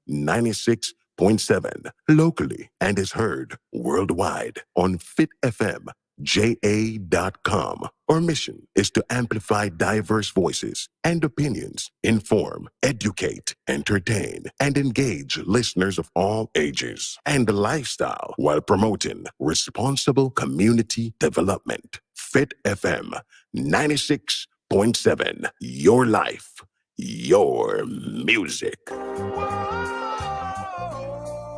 96.7 locally and is heard worldwide on fitfmja.com. Our mission is to amplify diverse voices and opinions, inform, educate, entertain, and engage listeners of all ages and lifestyle while promoting responsible community development. Fit FM 96.7, your life, your music.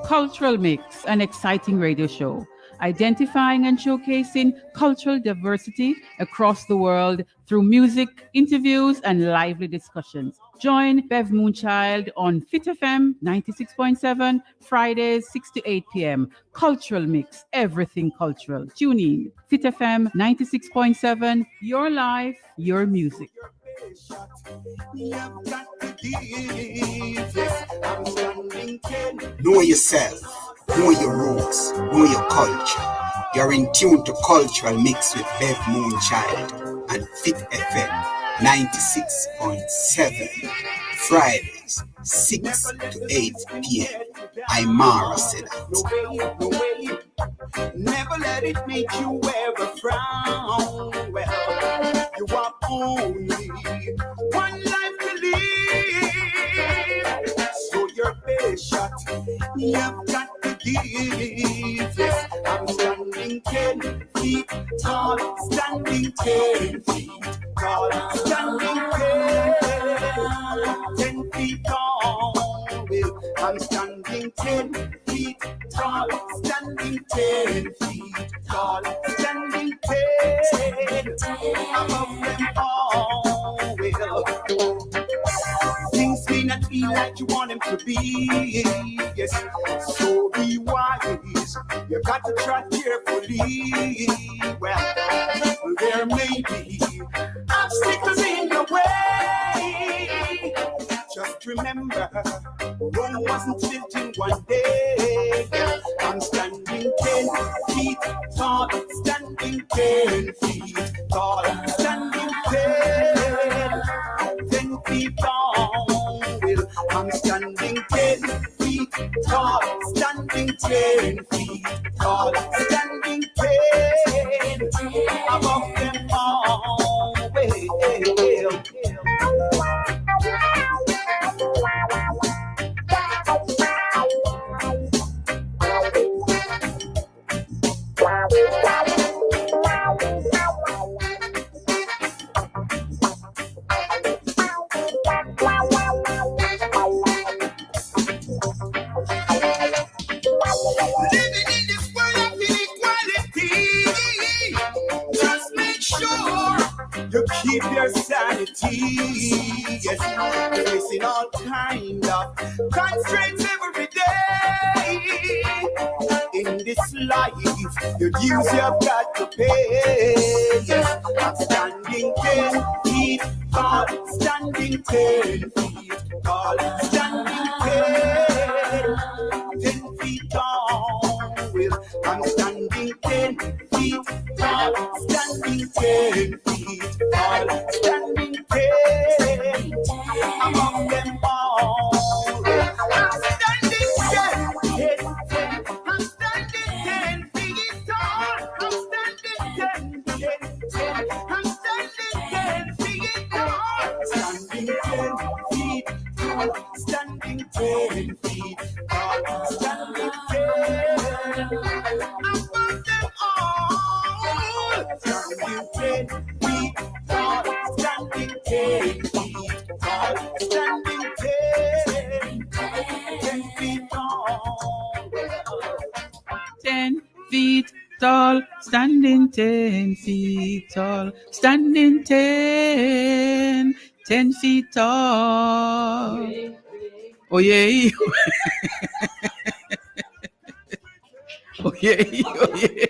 Cultural Mix, an exciting radio show, identifying and showcasing cultural diversity across the world through music, interviews, and lively discussions. Join Bev Moonchild on Fit FM 96.7, Fridays 6 to 8 p.m. Cultural Mix, everything cultural. Tune in. Fit FM 96.7, your life, your music. Know yourself, know your roots, know your culture. You're in tune to Cultural Mix with Bev Moonchild and Fit FM 96.7. Fridays, 6 to 8 p.m. Aymara said that. Never let it make you ever frown. Well, you are only one life to live. So your best shot, you've got to give. Yes, I'm standing 10 feet tall, standing 10 feet tall, standing 10 feet tall. Well, I'm standing 10 feet tall, standing 10 feet tall, standing 10 above them all. Well, things may not be like you want them to be. Yes, so be wise. You got to tread carefully. Well, there may be obstacles in your way. Just remember, Rome wasn't built in one day. I'm standing 10 feet tall, standing 10 feet tall, standing 10 feet tall. Well, I'm standing 10 feet tall, standing 10 feet tall, standing 10 above them all. Well. Living in this world of inequality, just make sure you keep your sanity. Yes, facing all kind of constraints every day. In this life, the dues you've got to pay. Yes, I'm standing 10 feet tall, standing 10 feet tall, standing 10 feet tall. Well, I'm standing 10 feet tall, standing 10 feet tall, standing 10 among them all. I'm standing 10, I'm standing 10 feet tall. I'm standing 10, I'm standing 10 feet tall. Standing 10 feet tall, standing 10 feet tall, standing 10 above them all. Standing 10 feet tall, standing 10 feet tall, standing 10 feet tall. 10 feet tall, standing 10 feet tall, standing 10 feet tall. Oh yeah. Oh yeah, oh yeah.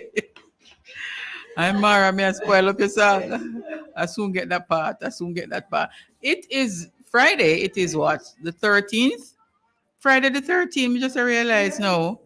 I'm Mara, may I spoil up your song? I soon get that part. It is Friday. It is what? The 13th? Friday the 13th. We just realized now.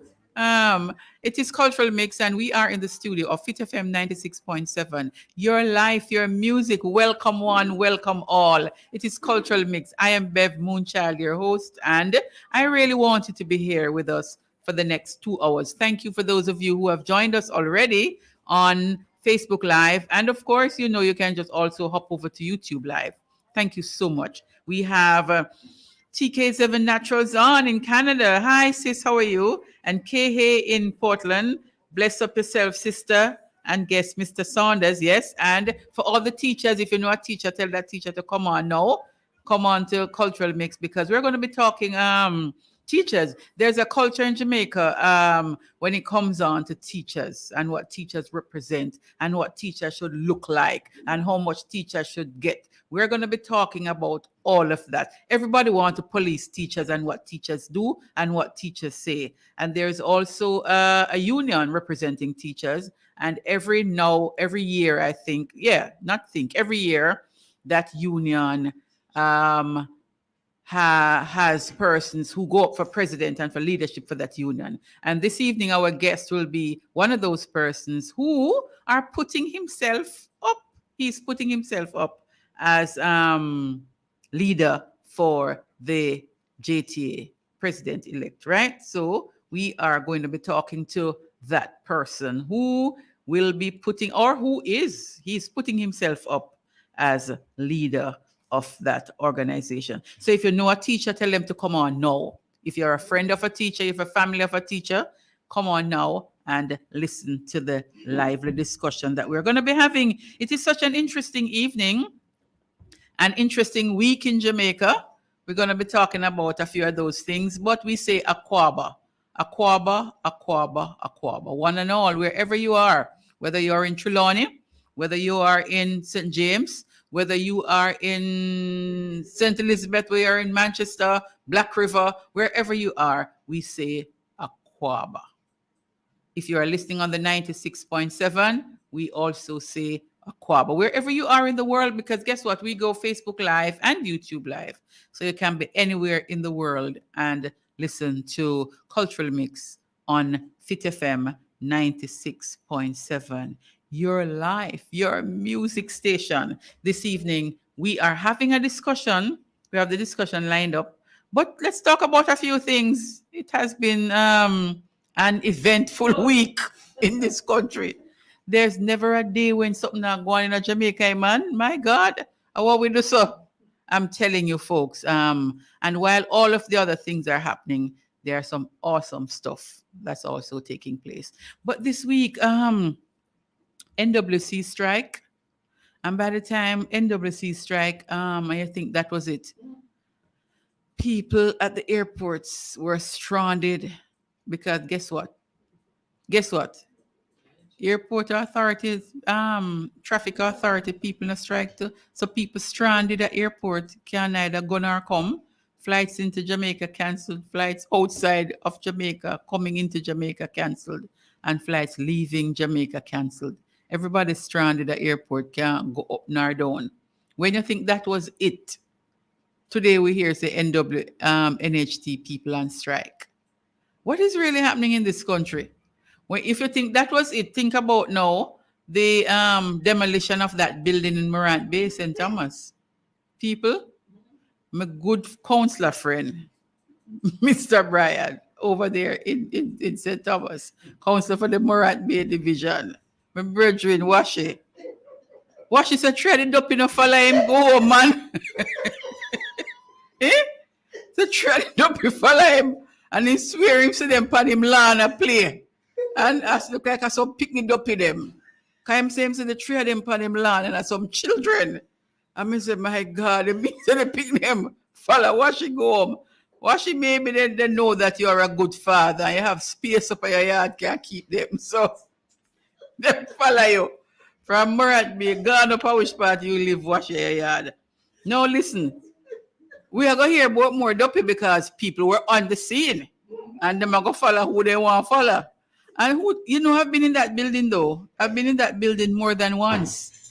It is Cultural Mix, and we are in the studio of Fit FM 96.7. Your life, your music. Welcome one, welcome all. It is Cultural Mix. I am Bev Moonchild, your host, and I really want you to be here with us for the next 2 hours. Thank you for those of you who have joined us already on Facebook Live. And of course, you know, you can just also hop over to YouTube Live. Thank you so much. We have TK7 Naturals on in Canada. Hi, sis, how are you? And Kehe in Portland. Bless up yourself, sister. And guest Mr. Saunders, yes. And for all the teachers, if you know a teacher, tell that teacher to come on now. Come on to Cultural Mix, because we're going to be talking teachers. There's a culture in Jamaica when it comes on to teachers and what teachers represent and what teachers should look like and how much teachers should get. We're going to be talking about all of that. Everybody wants to police teachers and what teachers do and what teachers say. And there's also a union representing teachers. And every year, every year, that union has persons who go up for president and for leadership for that union. And this evening, our guest will be one of those persons who are putting himself up. He's putting himself up as leader for the JTA, president-elect, right? So we are going to be talking to that person who will be he's putting himself up as leader of that organization. So if you know a teacher, tell them to come on now. If you're a friend of a teacher, if you're a family of a teacher, come on now and listen to the lively discussion that we're going to be having. It is such an interesting evening, an interesting week in Jamaica. We're going to be talking about a few of those things, but we say Akwaaba. Akwaaba, Akwaaba, Akwaaba. One and all, wherever you are, whether you're in Trelawney, whether you are in St. James, whether you are in St. Elizabeth, where you're in Manchester, Black River, wherever you are, we say Akwaaba. If you are listening on the 96.7, we also say Akwaaba, wherever you are in the world, because guess what? We go Facebook Live and YouTube Live. So you can be anywhere in the world and listen to Cultural Mix on Fit FM 96.7. Your life, your music station. This evening, we are having a discussion. We have the discussion lined up. But let's talk about a few things. It has been an eventful week in this country. There's never a day when something not going in Jamaica, man. My God, what we do so? I'm telling you, folks. And while all of the other things are happening, there are some awesome stuff that's also taking place. But this week, NWC strike. And by the time NWC strike, I think that was it. People at the airports were stranded because guess what? Airport authorities, traffic authority, people in a strike too. So people stranded at airport can either go nor come. Flights into Jamaica canceled. Flights outside of Jamaica coming into Jamaica canceled. And flights leaving Jamaica canceled. Everybody's stranded at airport, can't go up nor down. When you think that was it, today we hear say NHT people on strike. What is really happening in this country? Well, if you think that was it, think about now the demolition of that building in Morant Bay, St. Thomas. People, my good counselor friend, Mr. Brian, over there in St. Thomas, counselor for the Morant Bay division. My brethren, Washi said, tread it up in a follow him, go, man. So tread it up, you follow him. And he swear him, say them pan him lawn a play. And as look like I saw picking it up with them. Because him say him say the tree of them pan him lawn and some children. And I say, my God, they pick them, follow, Washi go home. Washi maybe they know that you are a good father and you have space up in your yard, can't keep them. So they follow you. From Morant Bay, gone up a which part you live, wash your yard. Now listen, we are going to hear about more dopey because people were on the scene. And them are going to follow who they want to follow. And who, you know, I've been in that building though. I've been in that building more than once.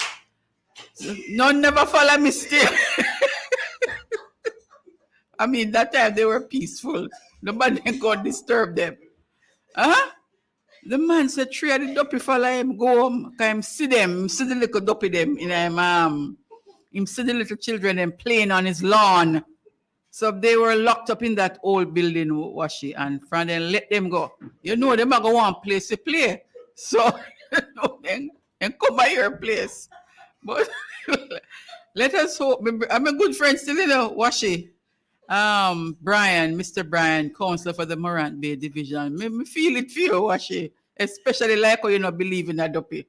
So, none never follow me still. I mean, that time they were peaceful. Nobody could disturb them. The man said, three of the dopey fella him go home, cause him see the little dopey them in him see the little children them playing on his lawn. So they were locked up in that old building, Washi, and from then let them go. You know them are going to want place to play. So then come by your place. But let us hope. I'm a good friend still, you know, Washi. Brian, Mr. Brian, counselor for the Morant Bay Division. Me feel it for you, Washi. Especially like how you not believe in a dopey.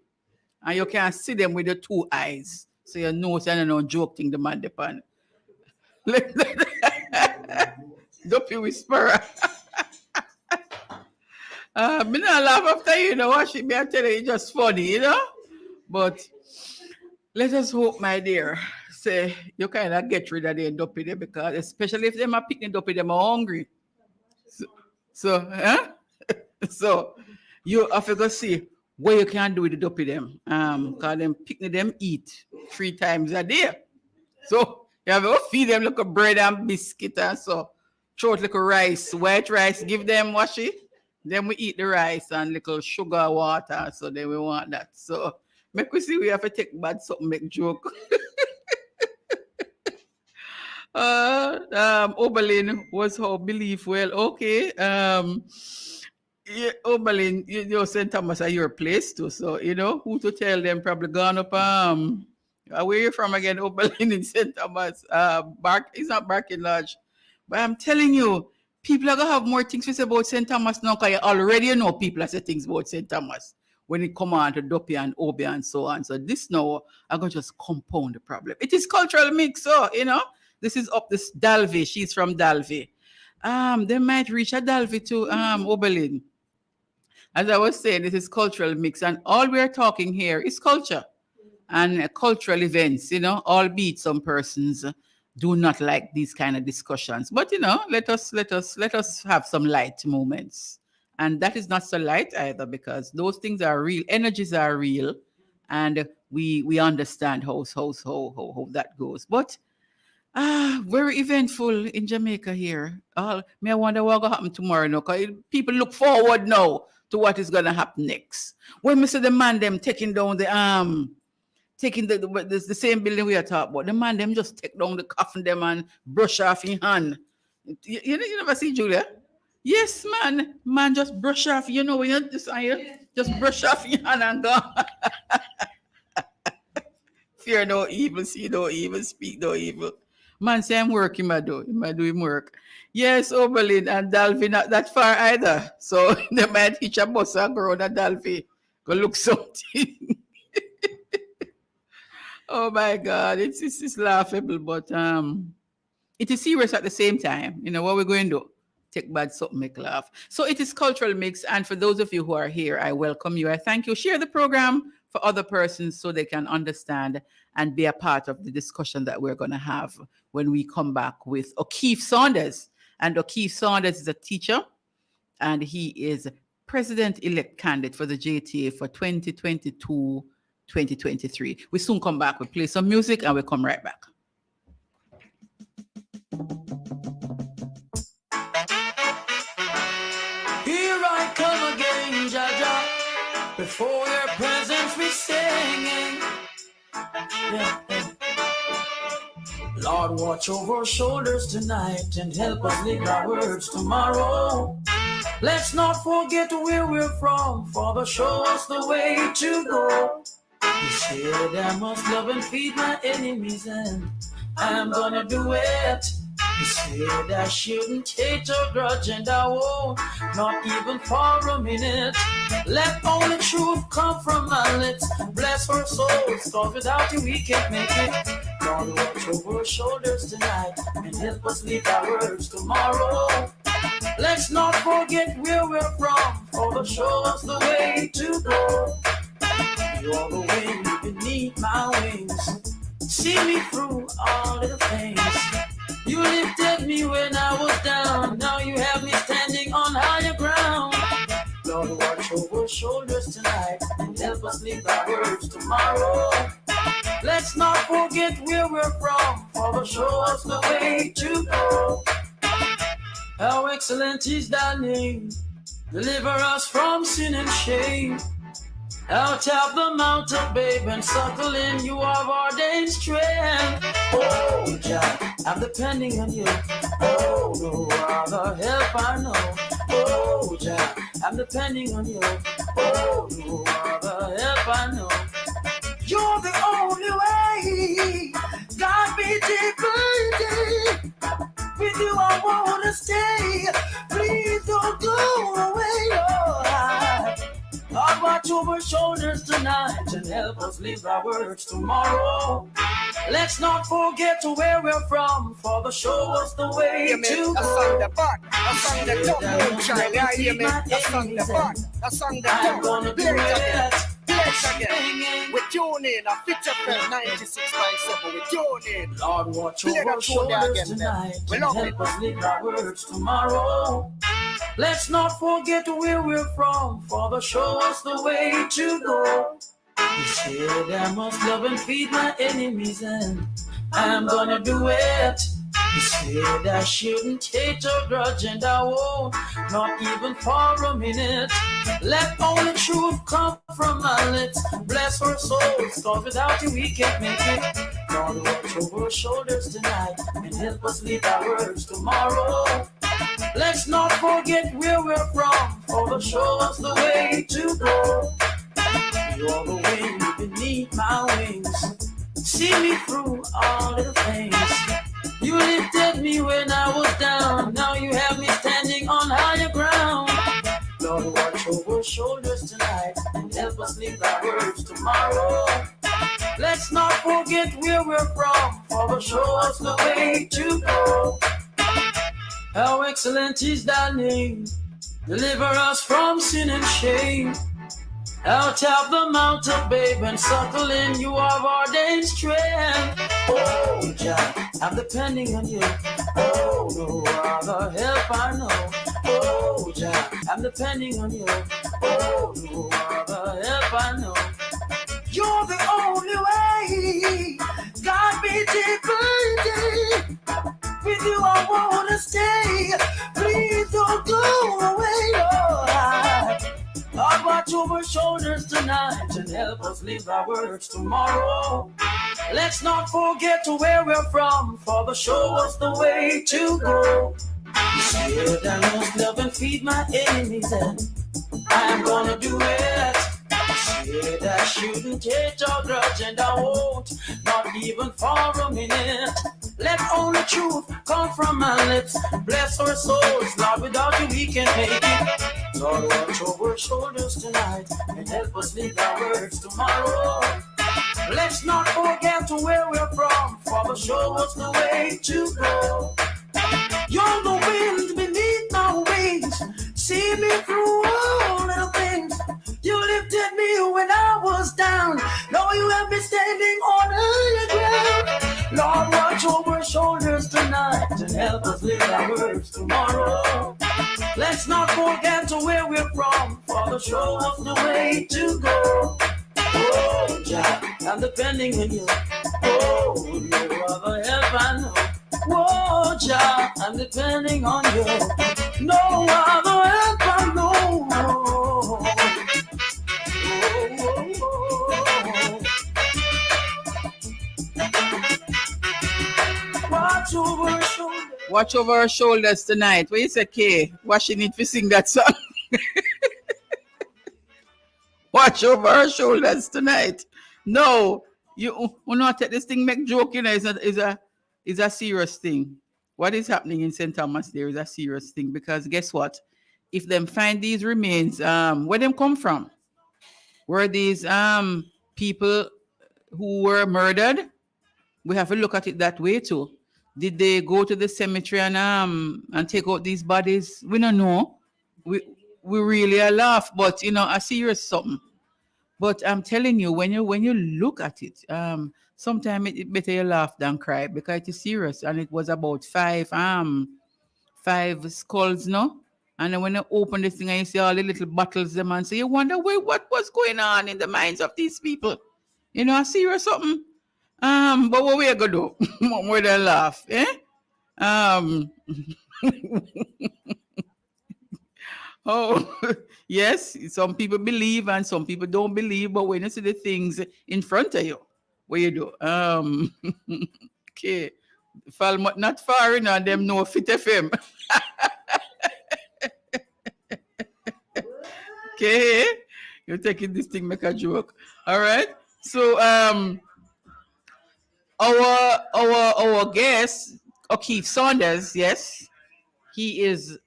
And you can see them with the two eyes. So you know, so you know, joke thing the man depend. Dopey whisperer. Me not laugh after you know, Washi. Me I tell you, it's just funny, you know? But let us hope, my dear, say you kind of get rid of the dopey there because especially if them are picking dopey, them are hungry. So you have to go see what you can do with the dopey them. Because them picking them eat 3 times a day. So you have to feed them like a bread and biscuit and so throw it like a rice, white rice, give them Washi. Then we eat the rice and little sugar water. So then we want that. So make we see we have to take bad something, make joke. Oberlin was how belief well. Okay. Yeah, Oberlin, you know, St. Thomas are your place too. So, you know, who to tell them probably gone up where you from again, Oberlin in St. Thomas. It's not Barking Lodge. But I'm telling you, people are gonna have more things to say about St. Thomas now, because you already know people are saying things about St. Thomas when it come on to Dopey and Obi and so on. So this now I'm gonna just compound the problem. It is cultural mix, so you know. This is up this Dalvey. She's from Dalvey. They might reach a Dalvey to Oberlin. As I was saying, this is cultural mix, and all we're talking here is culture and cultural events, you know, albeit some persons do not like these kind of discussions. But you know, let us have some light moments. And that is not so light either, because those things are real, energies are real, and we understand how that goes. But very eventful in Jamaica here. May I wonder what will happen tomorrow now, because people look forward now to what is gonna happen next. When we see the man them taking down the same building we are talking about, the man them just take down the coffin them and brush off in hand. You never see Julia? Yes, man, just brush off. You know when you just brush off your hand and go. Fear no evil, see no evil, speak no evil. Man say I'm working, I do him work. Yes, Oberlin and Dalvey not that far either. So they might hitch a bus and go around a Dalvey. Go look something. Oh my God, it's laughable, but it is serious at the same time. You know what we're going to do? Take bad something, make laugh. So it is cultural mix, and for those of you who are here, I welcome you. I thank you. Share the program for other persons so they can understand and be a part of the discussion that we're going to have when we come back with O'Keefe Saunders. And O'Keefe Saunders is a teacher, and he is president-elect candidate for the JTA for 2022-2023. We soon come back. We'll play some music, and we'll come right back. Here I come again, Jaja. Before your presence we singing. Yeah. Lord, watch over our shoulders tonight and help us live our words tomorrow. Let's not forget where we're from. Father, show us the way to go. You said I must love and feed my enemies, and I'm gonna do it. You said I shouldn't hate or grudge, and I won't, not even for a minute. Let only truth come from my lips. Bless our souls, cause without you we can't make it. Lord, watch over our shoulders tonight and help us live our words tomorrow. Let's not forget where we're from, for the show us the way to go. You're the wind beneath my wings, see me through all the things. You lifted me when I was down. Now you have me standing on higher ground. Lord, watch over our shoulders tonight and help us live our words tomorrow. Let's not forget where we're from, for show us the way to go. How excellent is thy name. Deliver us from sin and shame. Out of the mountain, babe, and suckle in you have ordained strength. Oh, Jah, I'm depending on you. Oh, no other help I know. Oh, Jah, I'm depending on you. Oh, no other help I know. You're the only way. God be depending. With you I wanna stay. Please don't go away, Lord. God, watch over shoulders tonight and help us live our words tomorrow. Let's not forget where we're from, for the show us the way to That go. song the back, that song the top moonshine, yeah, hear me? That song the back, that song the I'm top, gonna do play it again, it. play it again. We tune in, a Fit FM 96.7, we tune in. Lord, watch Play over that tune there shoulders again, tonight we and love it. help us live our words tomorrow. Let's not forget where we're from, for the show us the way to go. You said I must love and feed my enemies, and I'm gonna do it. You said I shouldn't hate or grudge, and I won't, not even for a minute. Let only truth come from my lips. Bless our souls, cause without you we can't make it. Lord, watch over our shoulders tonight and help us live our words tomorrow. Let's not forget where we're from, for the show us the way to go. You're the wind beneath my wings. See me through all the things. You lifted me when I was down. Now you have me standing on higher ground. Lord, watch over shoulders tonight and help us live our words tomorrow. Let's not forget where we're from, for the show us the way to go. How excellent is thy name. Deliver us from sin and shame. Out of the mountain, babe, and suckle in you have ordained strength. Oh, Jah, I'm depending on you. Oh, no other help I know. Oh, Jah, I'm depending on you. Oh, no other help I know. You're the only way. God be depending. With you I wanna stay. Please don't go away, Lord. God, watch over shoulders tonight and help us live our words tomorrow. Let's not forget where we're from, for the show us the way to go. You said I must love and feed my enemies, and I'm gonna do it. You said I shouldn't hate or grudge, and I won't, not even for a minute. Let only truth come from my lips. Bless our souls, Lord, without you we can't make it. Lord, watch over shoulders tonight and help us live our words tomorrow. Let's not forget where we're from, for the show us the way to go. You're the wind beneath my wings. See me through all little things. You lifted me when I was down. Now you have me standing on higher ground. Lord, watch over shoulders tonight and help us live our words tomorrow. Let's not forget where we're from, for the show us the way to go. Oh, Jah, I'm depending on you. Oh, no other help I know. Oh, Jah, I'm depending on you. No other help I know. Watch over our shoulders. Watch over our shoulders tonight. What you say, Kay? Washing it to sing that song. Watch over our shoulders tonight. No, you not take this thing make joke, you know, is a serious thing. What is happening in St. Thomas there is a serious thing, because guess what? If them find these remains, where them come from? Were these people who were murdered? We have to look at it that way too. Did they go to the cemetery and take out these bodies? We don't know. We really are laugh, but you know, a serious something. But I'm telling you, when you look at it, sometimes it better you laugh than cry, because it is serious. And it was about five skulls, no? And then when you open this thing and you see all the little bottles, them, and so you wonder, wait, what was going on in the minds of these people? You know, a serious something. But what we gonna do? More than laugh, eh? Oh, yes, some people believe and some people don't believe, but when you see the things in front of you, what you do? Okay, Falmouth not far enough, them know Fit FM. Okay, you're taking this thing make a joke. All right. So our guest, O'Keefe Saunders, yes, he is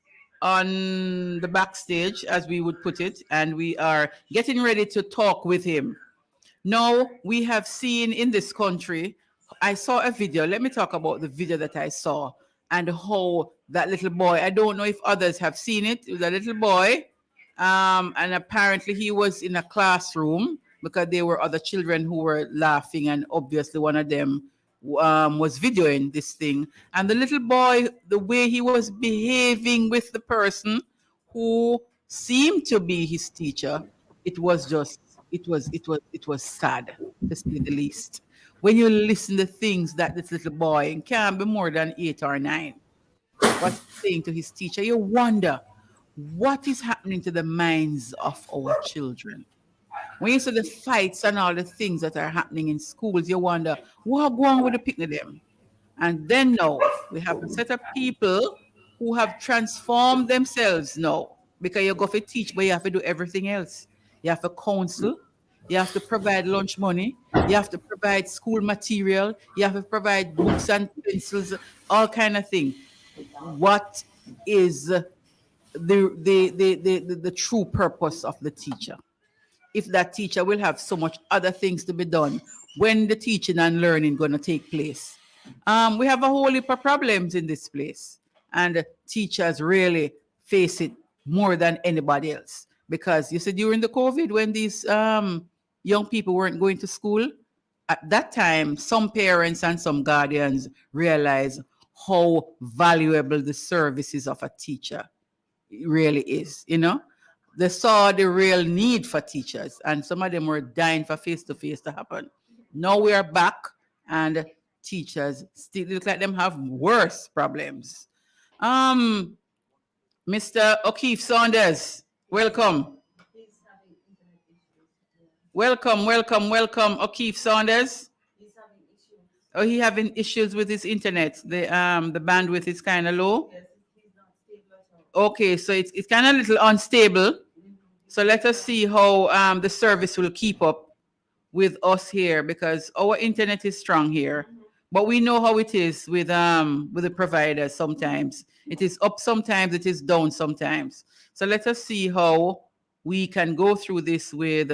on the backstage, as we would put it, and we are getting ready to talk with him. Now, we have seen in this country, I saw a video. Let me talk about the video that I saw and how that little boy, I don't know if others have seen it. It was a little boy, and apparently he was in a classroom because there were other children who were laughing, and obviously one of them was videoing this thing. And the little boy, the way he was behaving with the person who seemed to be his teacher, it was just, it was sad, to say the least. When you listen to things that this little boy, and can't be more than 8 or 9, was saying to his teacher, you wonder what is happening to the minds of our children. When you see the fights and all the things that are happening in schools, you wonder what go on with the picking them. And then now we have a set of people who have transformed themselves now, because you go to teach, but you have to do everything else. You have to counsel, you have to provide lunch money, you have to provide school material, you have to provide books and pencils, all kind of thing. What is the true purpose of the teacher? If that teacher will have so much other things to be done, when the teaching and learning going to take place? We have a whole heap of problems in this place, and teachers really face it more than anybody else. Because you see, during the COVID, when these young people weren't going to school, at that time, some parents and some guardians realized how valuable the services of a teacher really is, you know. They saw the real need for teachers, and some of them were dying for face-to-face to happen. Now we are back, and teachers still look like them have worse problems. Mr. O'Keefe Saunders, welcome. Welcome, O'Keefe Saunders. Oh, he having issues with his internet. The bandwidth is kind of low. Okay, so it's kind of a little unstable. So let us see how the service will keep up with us here, because our internet is strong here. But we know how it is with the providers sometimes. It is up sometimes, it is down sometimes. So let us see how we can go through this with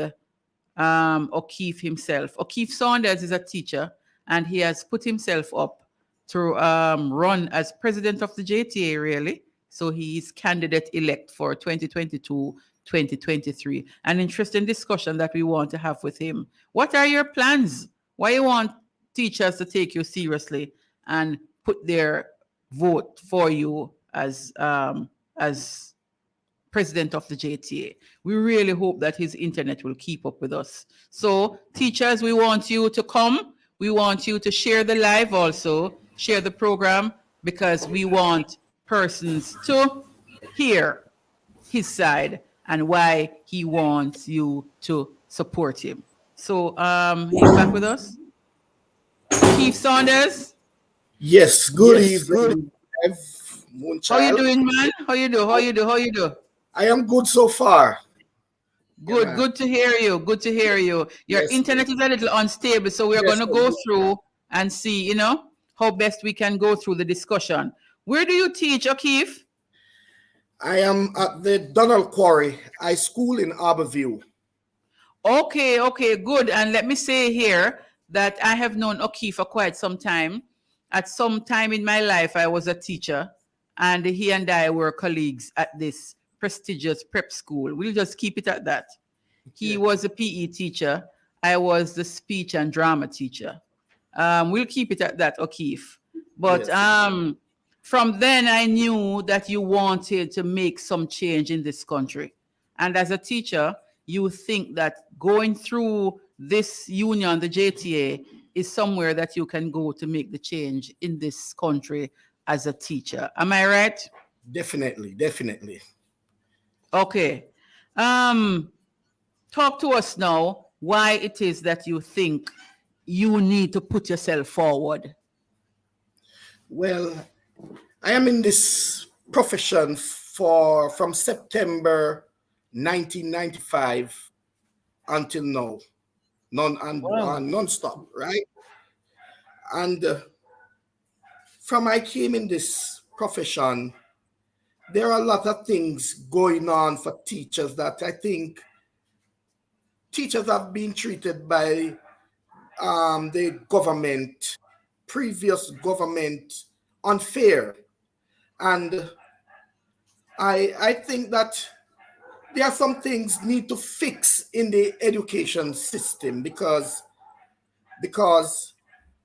O'Keefe himself. O'Keefe Saunders is a teacher, and he has put himself up to run as president of the JTA, really. So he is candidate-elect for 2022-2023. An interesting discussion that we want to have with him. What are your plans? Why you want teachers to take you seriously and put their vote for you as president of the JTA? We really hope that his internet will keep up with us. So teachers, we want you to come. We want you to share the live also, share the program, because we want persons to hear his side and why he wants you to support him. So he's back with us. Keith Saunders. Yes, good evening. How you doing, man? How you do? I am good so far. Good, good to hear you. Good to hear you. Your internet is a little unstable, so we're going to go through and see, you know, how best we can go through the discussion. Where do you teach, O'Keefe? I am at the Donald Quarry High School in Arborview. Okay, good. And let me say here that I have known O'Keefe for quite some time. At some time in my life, I was a teacher, and he and I were colleagues at this prestigious prep school. We'll just keep it at that. He was a PE teacher. I was the speech and drama teacher. We'll keep it at that, O'Keefe. But from then, I knew that you wanted to make some change in this country. And as a teacher, you think that going through this union, the JTA, is somewhere that you can go to make the change in this country as a teacher. Am I right? Definitely. Okay. Talk to us now why it is that you think you need to put yourself forward. Well, I am in this profession from September 1995 until now, non-stop, right? And from I came in this profession, there are a lot of things going on for teachers that I think teachers have been treated by the government, previous government, unfair. And I think that there are some things need to fix in the education system because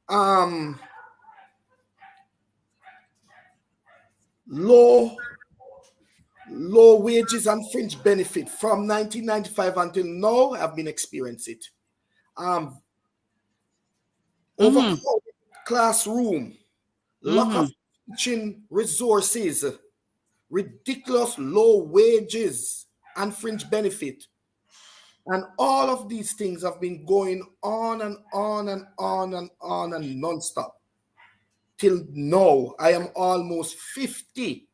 um, low wages and fringe benefit from 1995 until now have been experiencing it. Overcrowded classroom, lack of teaching resources, ridiculous low wages and fringe benefit. And all of these things have been going on and on and on and on and non-stop. Till now, I am almost 50.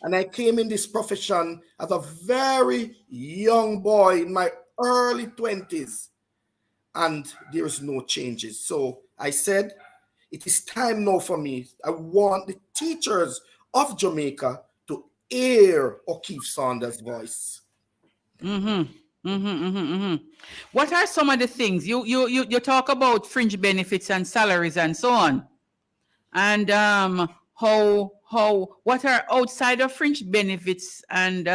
And I came in this profession as a very young boy in my early 20s. And there is no changes. So I said, it is time now for me. I want the teachers of Jamaica to hear O'Keefe Saunders' voice. What are some of the things you talk about fringe benefits and salaries and so on, and what are outside of fringe benefits and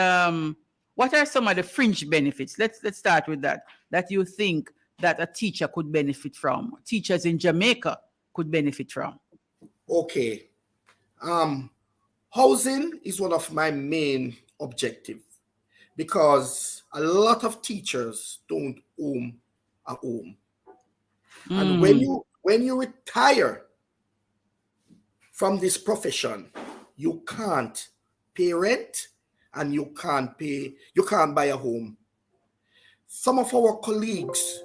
what are some of the fringe benefits? Let's start with that you think that a teacher could benefit from, teachers in Jamaica could benefit from. Okay, housing is one of my main objectives because a lot of teachers don't own a home. And when you retire from this profession, you can't pay rent and you can't buy a home. Some of our colleagues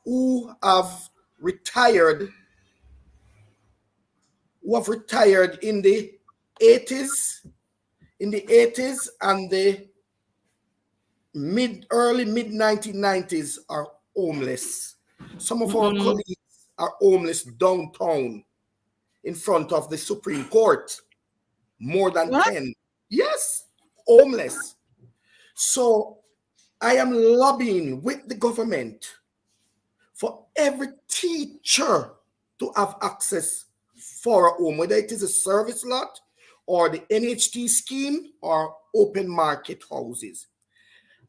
who have retired in the 80s and the early mid 1990s are homeless. Some of our colleagues are homeless downtown in front of the Supreme Court. More than 10. Yes, homeless. So I am lobbying with the government for every teacher to have access for a home, whether it is a service lot or the NHT scheme or open market houses.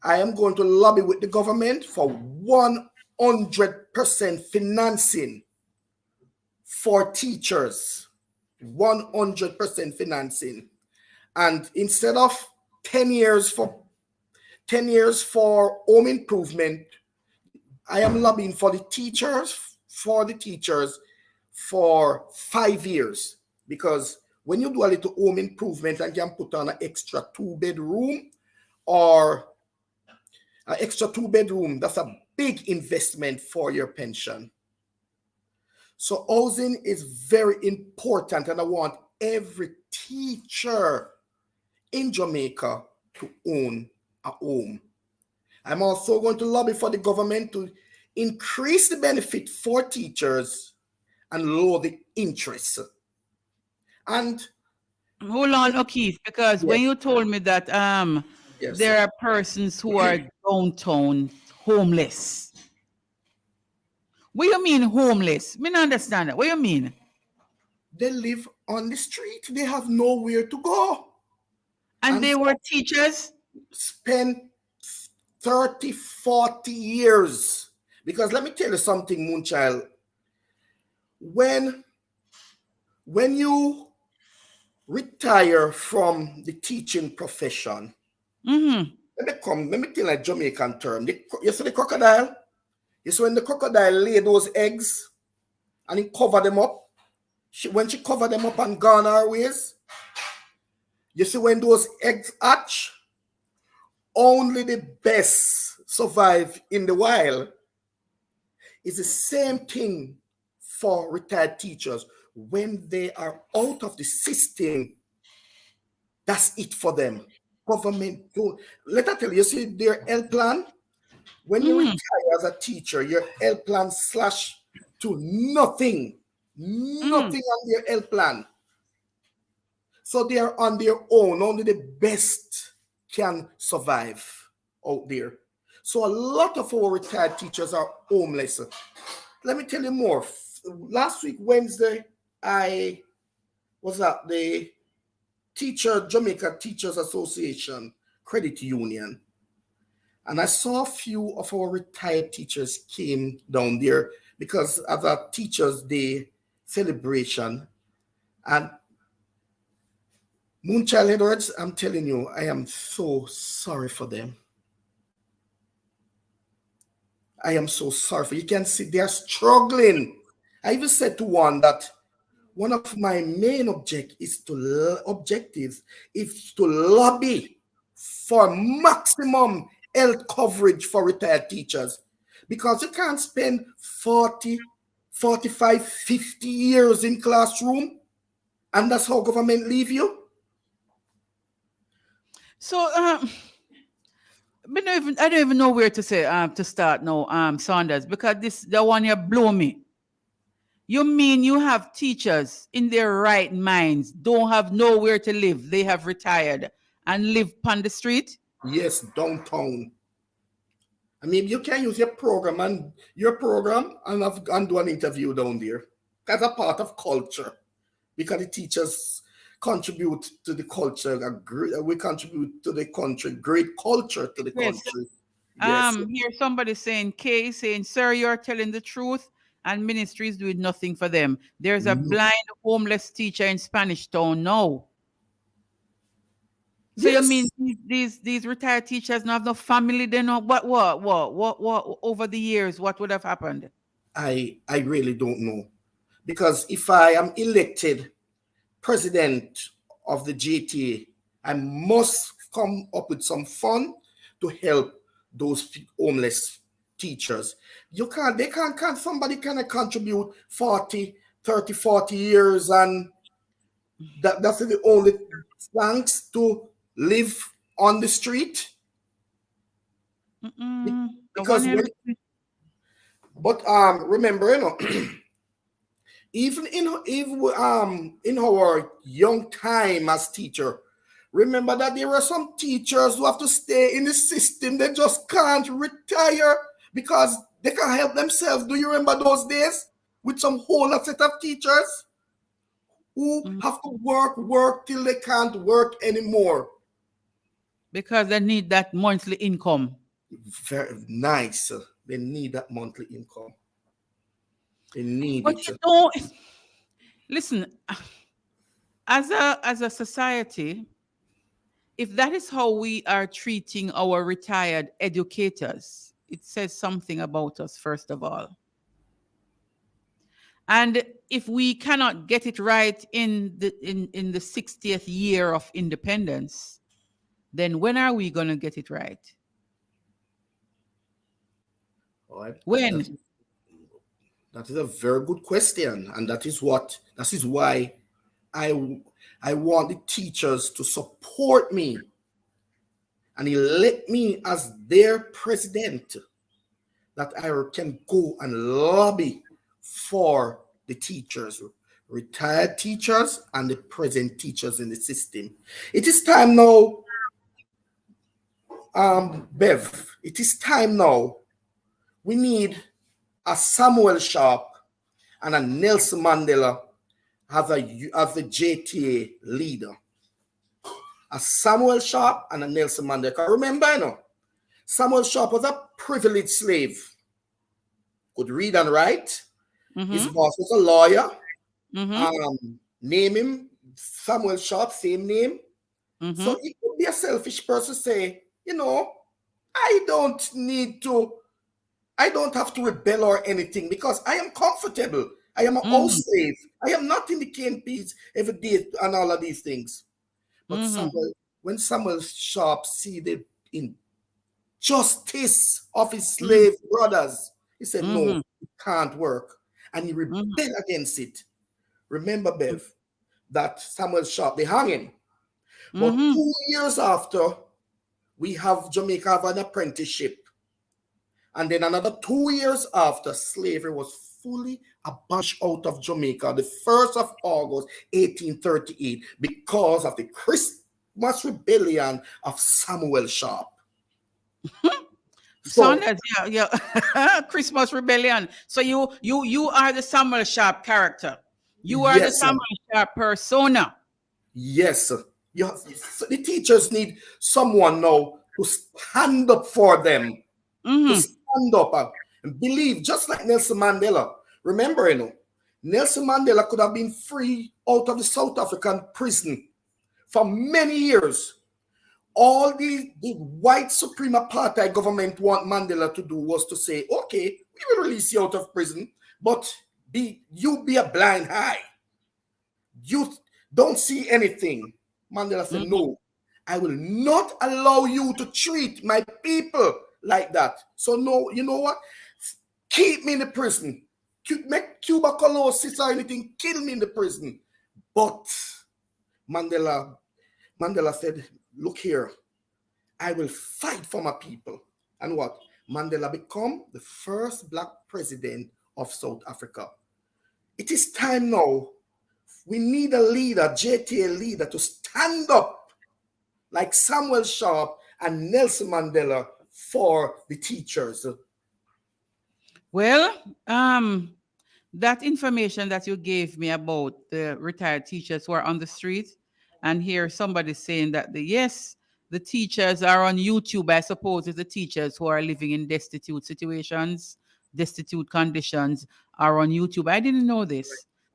I am going to lobby with the government for 100% financing for teachers. 100% financing. And instead of 10 years for home improvement, I am lobbying for the teachers for 5 years, because when you do a little home improvement and can put on an extra 2-bedroom or an extra 2-bedroom, that's a big investment for your pension. So housing is very important, and I want every teacher in Jamaica to own a home. I'm also going to lobby for the government to increase the benefit for teachers and lower the interest. And hold on, O'Keefe, because when you told me that there are persons who are downtown homeless. What do you mean homeless? I don't understand that. What do you mean? They live on the street. They have nowhere to go. And they were teachers? Spent 30, 40 years. Because let me tell you something, Moonchild. When you retire from the teaching profession, let me tell you a Jamaican term. You see the crocodile? You see when the crocodile lay those eggs and he covered them up? When she covered them up and gone her ways, You see, when those eggs hatch, only the best survive in the wild. It's the same thing for retired teachers. When they are out of the system, that's it for them. Government, let me tell you, see their health plan. When you retire as a teacher, your health plan slash to nothing. Nothing on their health plan. So they are on their own. Only the best can survive out there. So a lot of our retired teachers are homeless. Let me tell you more. Last week, Wednesday, I was at the Jamaica Teachers Association Credit Union. And I saw a few of our retired teachers came down there because of a Teachers' Day celebration. And Moonchild Edwards, I'm telling you, I am so sorry for them. I am so sorry for you. Can see they're struggling. I even said to one that one of my main objectives is to lobby for maximum health coverage for retired teachers, because you can't spend 40, 45, 50 years in classroom, and that's how government leave you. So, but I don't even know where to say to start now, Saunders, because the one here blow me. You mean you have teachers in their right minds don't have nowhere to live? They have retired and live on the street? Yes, downtown. I mean, you can use your program and do an interview down there. That's a part of culture, because the teachers contribute to the culture. We contribute to the country, great culture to the country. Yes. Here somebody saying, sir, you're telling the truth, and ministry is doing nothing for them. There's a blind homeless teacher in Spanish Town now. So you mean these retired teachers don't have no family? They know what over the years, what would have happened? I really don't know, because if I am elected president of the JTA, I must come up with some fund to help those homeless teachers. Somebody can contribute 30, 40 years, and that's the only thanks to live on the street. Because remember, even in our young time as teacher, remember that there are some teachers who have to stay in the system. They just can't retire because they can't help themselves. Do you remember those days with some whole set of teachers who have to work till they can't work anymore? Because they need that monthly income. Very nice. They need that monthly income. They need but it. You don't listen. As a society, if that is how we are treating our retired educators, it says something about us, first of all. And if we cannot get it right in the 60th year of independence, then when are we going to get it right? When? That is a very good question, and that is why I want the teachers to support me and elect me as their president, that I can go and lobby for the teachers, retired teachers and the present teachers in the system. It is time now, Bev, it is time now. We need a Samuel Sharp and a Nelson Mandela as the JTA leader. A Samuel Sharp and a Nelson Mandela. Remember, Samuel Sharp was a privileged slave. Could read and write. His boss was a lawyer. Name him Samuel Sharp, same name. So he could be a selfish person, say, I don't have to rebel or anything because I am comfortable. I am a house slave. I am not in the KNPs every day and all of these things. But Mhm. when Samuel Sharp see the injustice of his Mhm. slave brothers, he said, no, Mhm. it can't work. And he rebelled Mhm. against it. Remember, Bev, that Samuel Sharp, they hung him. But Mhm. 2 years after, we have Jamaica have an apprenticeship. And then another 2 years after, slavery was fully abolished out of Jamaica, the 1st of August, 1838, because of the Christmas rebellion of Samuel Sharp. So, Saunders, yeah. Christmas Rebellion. So you are the Samuel Sharp character. You are the yes, Samuel Sharp persona. yes. The teachers need someone now to stand up for them, to Mhm. stand up and believe, just like Nelson Mandela. Remember, Nelson Mandela could have been free out of the South African prison for many years. All the white supreme apartheid government want Mandela to do was to say, okay, we will release you out of prison, but you be a blind eye. You don't see anything. Mandela said, Mhm. no, I will not allow you to treat my people like that. So no, you know what? Keep me in the prison. Make tuberculosis or anything, kill me in the prison. But Mandela said, look here, I will fight for my people. And what? Mandela become the first black president of South Africa. It is time now. We need a leader, JTA leader, to stand up like Samuel Sharp and Nelson Mandela for the teachers. Well, that information that you gave me about the retired teachers who are on the street, and here somebody saying that the teachers are on YouTube. I suppose it's the teachers who are living in destitute situations, destitute conditions are on YouTube. I didn't know this,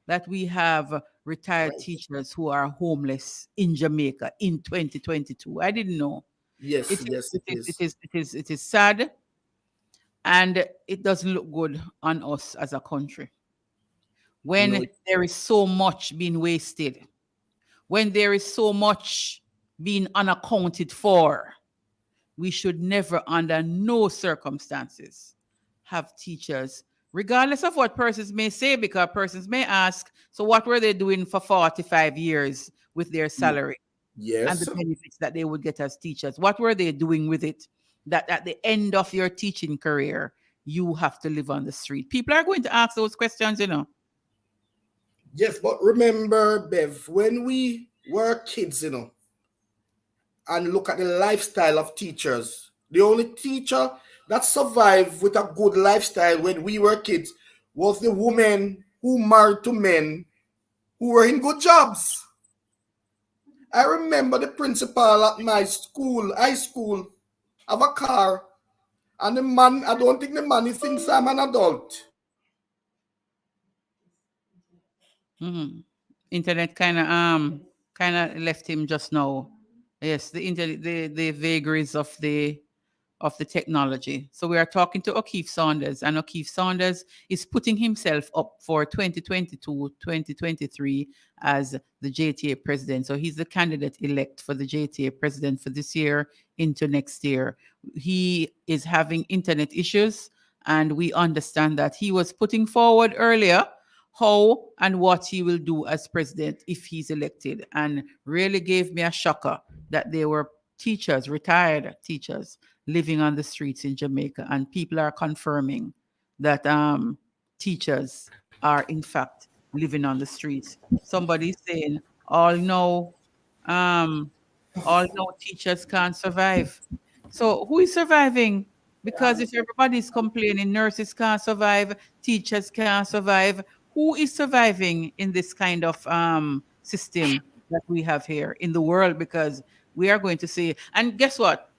that we have retired Right. teachers who are homeless in Jamaica in 2022. I didn't know. Yes, It is, yes, it it is, is. it is sad, and it doesn't look good on us as a country No, when there is so much being wasted, when there is so much being unaccounted for. We should never, under no circumstances, have teachers, regardless of what persons may say, because persons may ask, so what were they doing for 45 years with their salary and the yes, benefits that they would get as teachers? What were they doing with it that at the end of your teaching career, you have to live on the street? People are going to ask those questions. yes. But remember, Bev, when we were kids, and look at the lifestyle of teachers, the only teacher that survived with a good lifestyle when we were kids was the woman who married to men who were in good jobs. I remember the principal at my school, high school, have a car, and the man, I don't think the man he thinks I'm an adult. Internet kind of left him just now. Yes, the internet, the vagaries of the technology. So we are talking to O'Keefe Saunders, and O'Keefe Saunders is putting himself up for 2022-2023 as the JTA president. So he's the candidate elect for the JTA president for this year into next year. He is having internet issues, and we understand that he was putting forward earlier how and what he will do as president if he's elected, and really gave me a shocker that there were teachers, retired teachers, living on the streets in Jamaica, and people are confirming that teachers are in fact living on the streets. Somebody's saying um, all no teachers can't survive. So who is surviving? Because if everybody's complaining, nurses can't survive, teachers can't survive, who is surviving in this kind of system that we have here in the world? Because we are going to see, and guess what?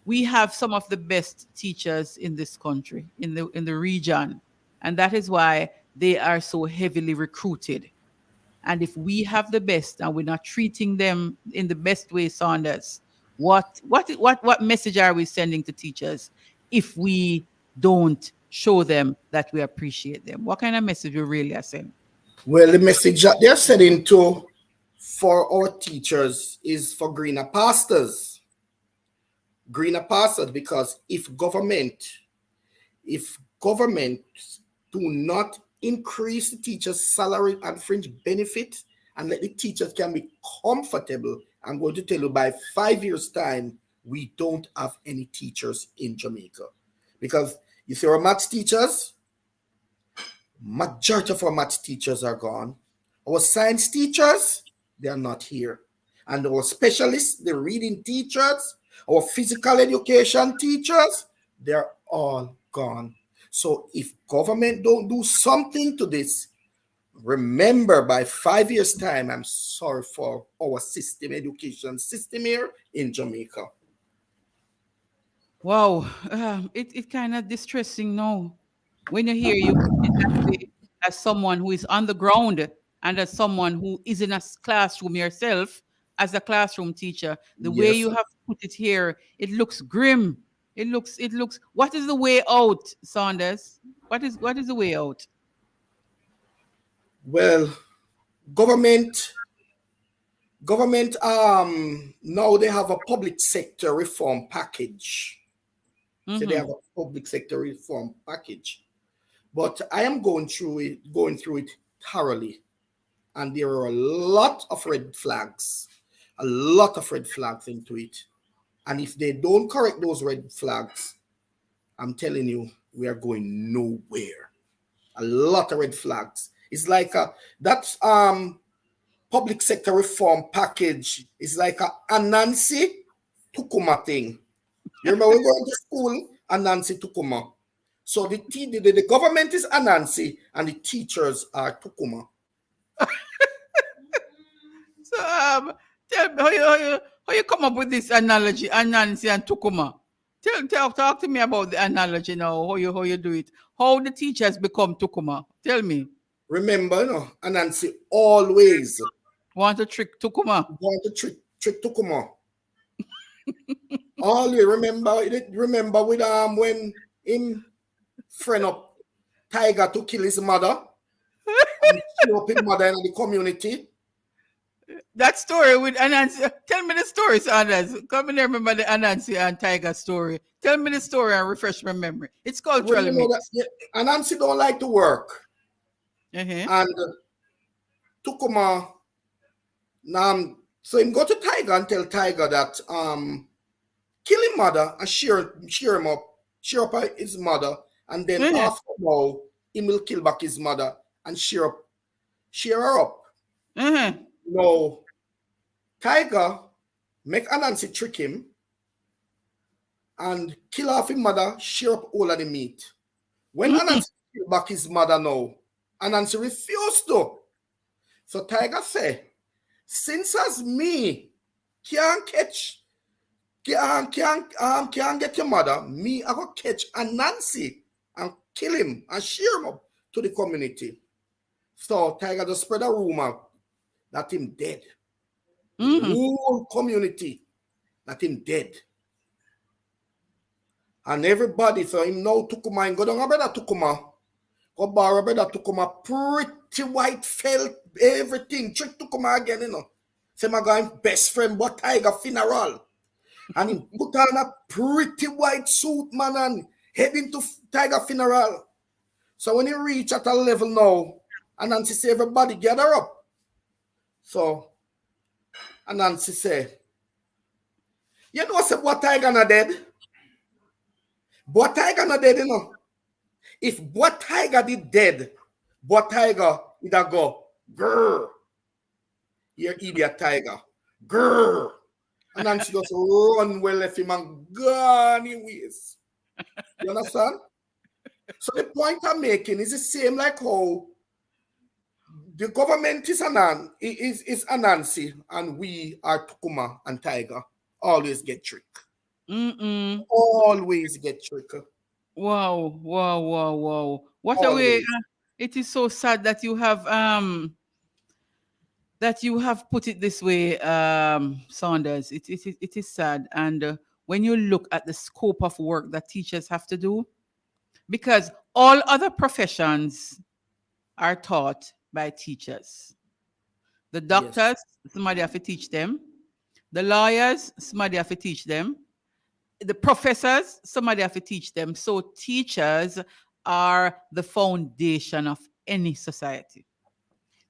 We have some of the best teachers in this country, in the region, and that is why they are so heavily recruited. And if we have the best and we're not treating them in the best way, Saunders, what message are we sending to teachers if we don't show them that we appreciate them? What kind of message we really are sending? Well, the message that they're sending to for our teachers is for greener pastures. Greener pastures, because if government do not increase the teachers' salary and fringe benefit and let the teachers can be comfortable, I'm going to tell you by 5 years' time, we don't have any teachers in Jamaica. Because you see our maths teachers, majority of our maths teachers are gone. Our science teachers, they are not here. And our specialists, the reading teachers, our physical education teachers, they're all gone. So if government don't do something to this, remember by 5 years' time, I'm sorry for our education system here in Jamaica. Wow, it kind of distressing now when you hear you put it that way as someone who is on the ground and as someone who is in a classroom yourself as a classroom teacher. The way Yes, you sir. have put it here, it looks grim. It looks. What is the way out, Saunders? What is the way out? Well, government now they have a public sector reform package. So they Mm-hmm. have a public sector reform package. But I am going through it thoroughly, and there are a lot of red flags into it. And if they don't correct those red flags, I'm telling you, we are going nowhere. A lot of red flags. It's like that public sector reform package is like a Anansi Tukuma thing. You remember we going to school, Anansi Tukuma. So the government is Anansi and the teachers are Tukuma. So, tell me how you come up with this analogy, Anansi and Tukuma. Talk to me about the analogy now. How you do it? How the teachers become Tukuma? Tell me. Remember, Anansi always Want to trick Tukuma? want to trick Tukuma. Always remember with when him friend up Tiger to kill his mother and kill up his mother in the community. That story with Anansi. Tell me the story, Sanders. Come and remember the Anansi and Tiger story. Tell me the story and refresh my memory. It's Well, culturally you know that mixed. Anansi don't like to work. Uh-huh. And Tukuma, so him go to Tiger and tell Tiger that kill his mother and shear up his mother, and then Uh-huh. after now, he will kill back his mother and shear her up. Uh-huh. No, Tiger make Anansi trick him and kill off his mother, shear up all of the meat. When Anansi kill back his mother now, Anansi refused to. So Tiger say, since as me can't get your mother, me I go catch Anansi and kill him and shear him up to the community. So Tiger just spread a rumor that him dead. Mm-hmm. Whole community that him dead. And everybody, so him now Tukuma, him go down a brother Tukuma, go borrow brother Tukuma, pretty white felt, everything, trick Tukuma again, Say my guy best friend, but Tiger funeral. And he put on a pretty white suit, man, and heading to Tiger funeral. So when he reach at a level now, Anansi say everybody gather up. So Anansi say, you know, say what Tiger not dead? But Tiger not dead, If what Tiger did dead, but Tiger would have go, grrr. You idiot Tiger. Grrr. Anansi just run well left him and gone in ways. You understand? So the point I'm making is the same like how the government is Anansi and we are Tukuma and Tiger. Always get tricked. Mm-mm. Always get tricked. Wow. What a way. Always. It is so sad that you have put it this way, Saunders. It is sad. And when you look at the scope of work that teachers have to do, because all other professions are taught by teachers. The doctors, somebody have to teach them. The lawyers, somebody have to teach them. The professors, somebody have to teach them. So teachers are the foundation of any society.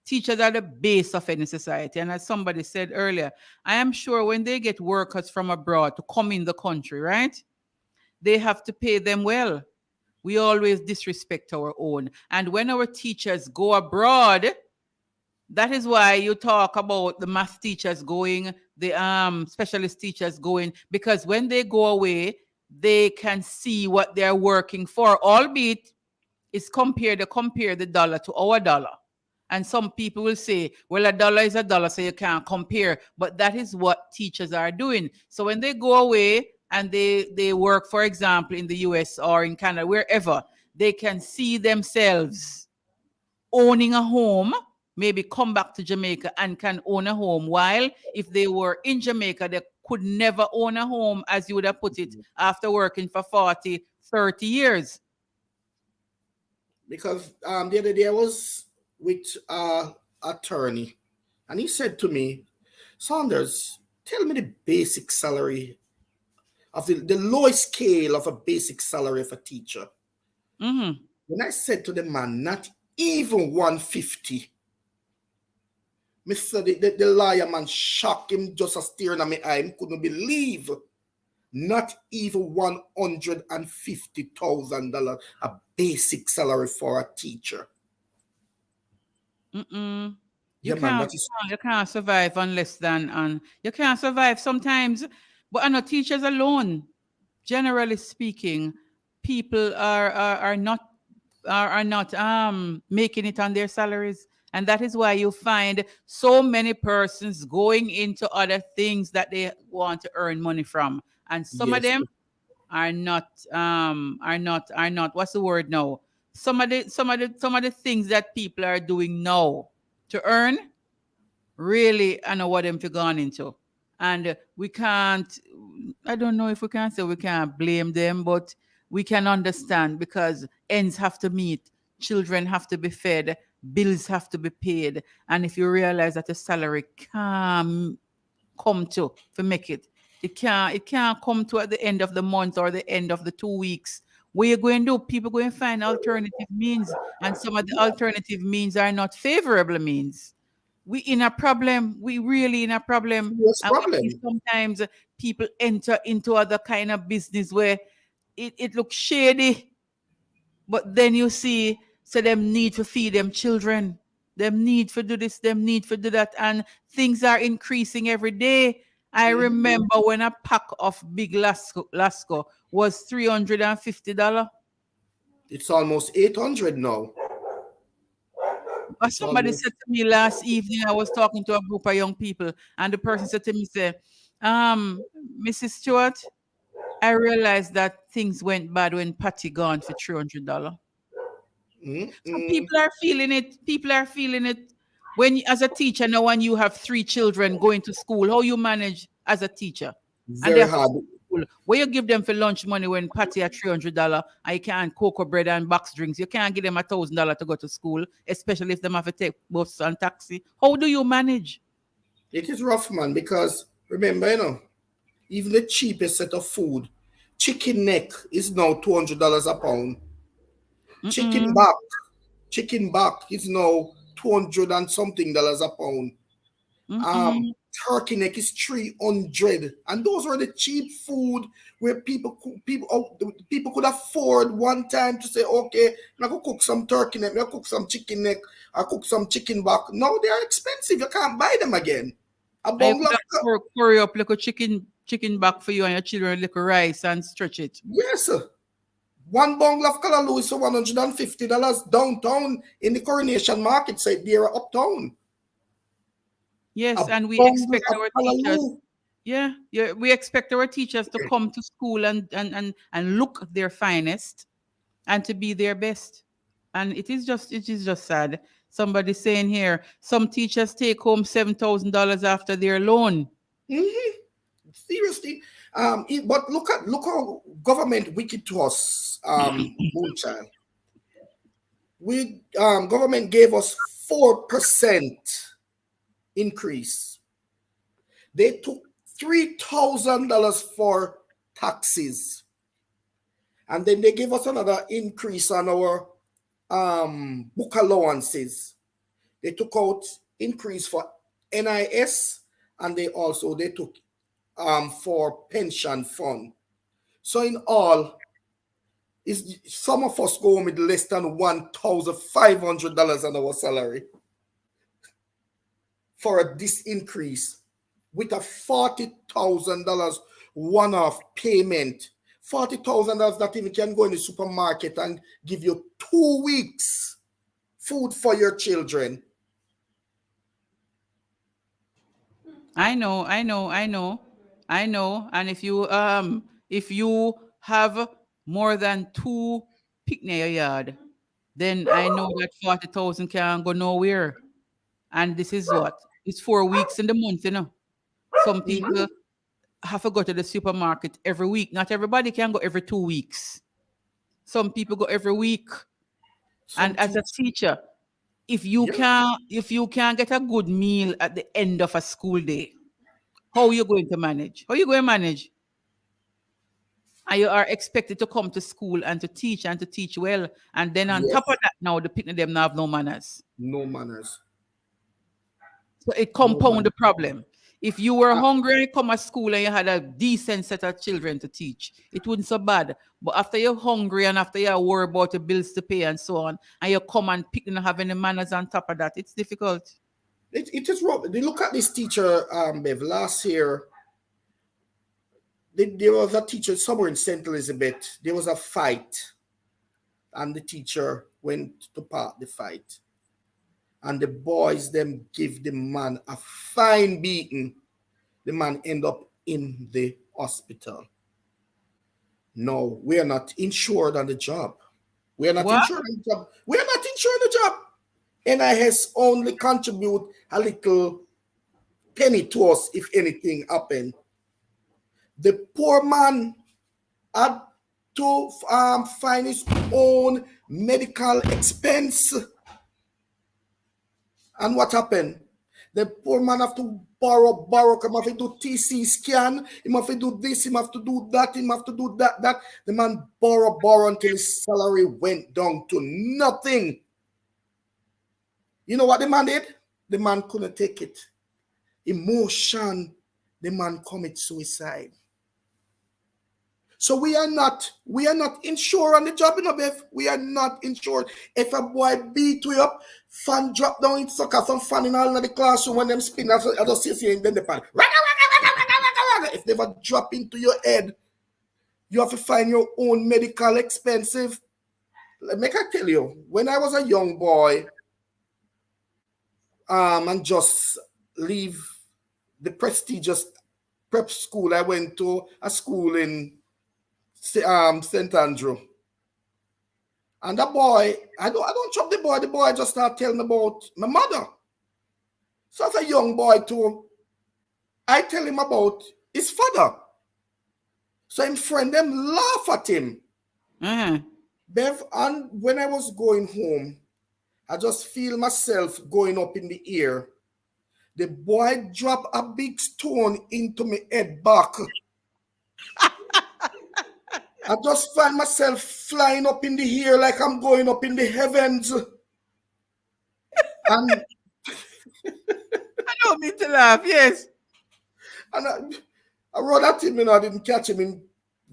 Teachers are the base of any society. And as somebody said earlier, I am sure when they get workers from abroad to come in the country, right? They have to pay them well. We always disrespect our own. And when our teachers go abroad, that is why you talk about the math teachers going, the specialist teachers going, because when they go away, they can see what they're working for, albeit it's compare the dollar to our dollar. And some people will say, well, a dollar is a dollar, so you can't compare. But that is what teachers are doing. So when they go away and they work, for example, in the US or in Canada, wherever, they can see themselves owning a home, maybe come back to Jamaica and can own a home. While if they were in Jamaica, they could never own a home, as you would have put it, after working for 40, 30 years. Because the other day I was with attorney, and he said to me, Saunders, tell me the basic salary of the lowest scale of a basic salary of a teacher. Mm-hmm. When I said to the man, not even 150, Mr. The lawyer man shocked him, just a staring at my eye. He couldn't believe not even $150,000 a basic salary for a teacher. You Yeah, man, you can't survive on less than, and you can't survive sometimes. But I know teachers alone, generally speaking, people are not making it on their salaries. And that is why you find so many persons going into other things that they want to earn money from. And some of them are not what's the word now? Some of the things that people are doing now to earn, really, I know what them to gone into. And we can't, I don't know if we can say we can't blame them, but we can understand, because ends have to meet, children have to be fed, bills have to be paid. And if you realize that the salary can't come to make it, it can't come to at the end of the month or the end of the 2 weeks. What you're going to do, people going to find alternative means, and some of the alternative means are not favorable means. We in a problem. We really in a problem. Yes, And problem. sometimes people enter into other kind of business where it looks shady, but then you see, so them need to feed them children, them need to do this, them need to do that, and things are increasing every day. I remember when a pack of big Lasco was $350. It's almost 800 now. Somebody said to me last evening, I was talking to a group of young people, and the person said to me, Mrs. Stewart, I realized that things went bad when Patty gone for $300. So people are feeling it. People are feeling it. When as a teacher now, when you have 3 children going to school, how you manage as a teacher? Very hard. Where you give them for lunch money when Patty at $300, I can't cocoa bread and box drinks. You can't give them $1,000 to go to school, especially if they have to take bus and taxi. How do you manage? It is rough, man, because remember, even the cheapest set of food, chicken neck is now $200 a pound. Chicken back is now $200 and something a pound. Turkey neck is $300, and those were the cheap food where people could afford one time to say, okay, I'm gonna cook some turkey neck, I'm gonna cook some chicken neck, I cook some chicken back. Now they are expensive. You can't buy them again. Curry up like a chicken back for you and your children, like a rice, and stretch it. Yes, sir. One bundle of Callaloo is $150 downtown in the Coronation Market site there uptown. Yes, and we expect our teachers. Yeah, we expect our teachers to come to school and look their finest and to be their best. And it is just sad. Somebody saying here, some teachers take home $7,000 after their loan. Seriously. But look how government wicked to us, Moonchild. Government gave us 4% increase. They took $3,000 for taxes. And then they gave us another increase on our book allowances. They took out increase for NIS, and they took for pension fund. So in all, some of us go home with less than $1,500 on our salary for this increase, with a $40,000 one-off payment. $40,000 that even can go in the supermarket and give you 2 weeks food for your children. I know. And if you have more than 2 picnic in your yard, then I know that 40,000 can go nowhere. And this is what? It's 4 weeks in the month, you know. Some people have to go to the supermarket every week. Not everybody can go every 2 weeks. Some people go every week. And as a teacher, if you can get a good meal at the end of a school day, how are you going to manage? How are you going to manage? And you are expected to come to school and to teach well. And then on top of that, now the picnic them now have no manners. No manners. So it compound the problem. If you were hungry and you come to school and you had a decent set of children to teach, it wouldn't so bad. But after you're hungry and after you're worried about the bills to pay and so on, and you come and pick and have any manners on top of that, it's difficult. It is wrong. They look at this teacher, Bev, last year. There was a teacher somewhere in St. Elizabeth. There was a fight, and the teacher went to part the fight. And the boys them give the man a fine beating. The man end up in the hospital. No, we are not insured on the job. We are not insured on the job. We are not insured on the job. NIS only contribute a little penny to us if anything happened. The poor man had to find his own medical expense. And what happened? The poor man have to borrow, he have to do TC scan, he have to do this, he have to do that, he have to do that. The man borrow until his salary went down to nothing. You know what the man did? The man couldn't take it. Emotion, the man commit suicide. So we are not insured on the job, you know, Beth. We are not insured. If a boy beat you up, fan drop down in soccer, some fan in all of the classroom when them spin, I just see and then the fan. If they ever drop into your head, you have to find your own medical expensive. Make I tell you, when I was a young boy, and just leave the prestigious prep school, I went to a school in St. Andrew. And the boy, I don't chop the boy just start telling about my mother. So as a young boy too, I tell him about his father. So him friend them laugh at him. Bev, and when I was going home, I just feel myself going up in the air. The boy dropped a big stone into my head back. I just find myself flying up in the air like I'm going up in the heavens. And I don't mean to laugh, yes. And I run at him, I didn't catch him. He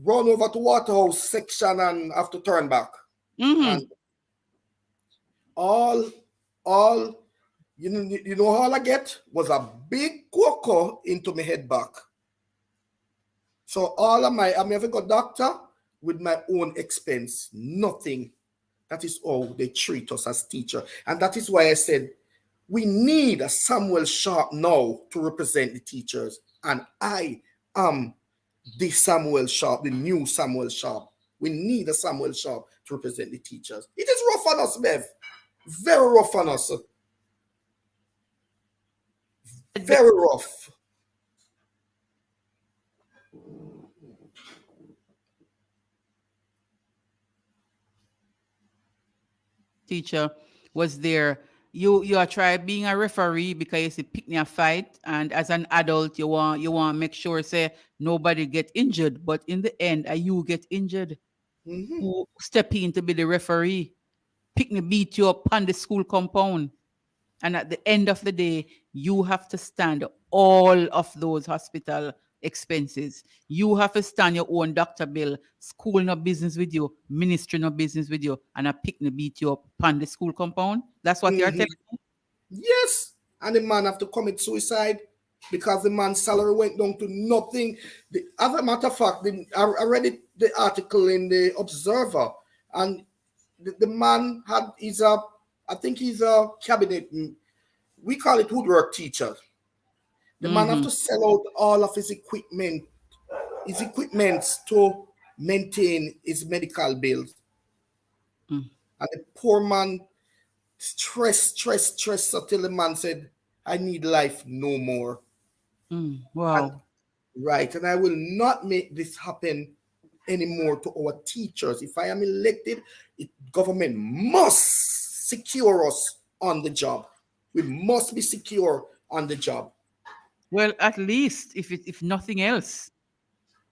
run over to Waterhouse section and have to turn back. And all you know all I get was a big cocoa into my head back. So all of I never got doctor with my own expense. Nothing. That is how they treat us as teacher. And that is why I said we need a Samuel Sharp now to represent the teachers. And I am the Samuel Sharp, the new Samuel Sharp. We need a Samuel Sharp to represent the teachers. It is rough on us, Bev. Very rough on us. Very rough. Teacher was there you are try being a referee because you see pick me a fight, and as an adult you want make sure say nobody get injured, but in the end you get injured. Mhm. Who step in to be the referee? Pick me beat you up on the school compound, and at the end of the day you have to stand all of those hospital expenses. You have to stand your own doctor bill. School no business with you, ministry no business with you, and a pick me beat you up on the school compound. That's what you're Mhm. telling me. Yes, and the man have to commit suicide because the man's salary went down to nothing. As a matter of fact, I read the article in the Observer, and the man I think he's a cabinet. We call it woodwork teacher. The man have Mm-hmm. to sell out all of his equipments to maintain his medical bills. Mm. And the poor man stress until the man said, I need life no more. Mm. And Wow. right, and I will not make this happen anymore to our teachers. If I am elected, government must secure us on the job. We must be secure on the job. Well, at least if nothing else,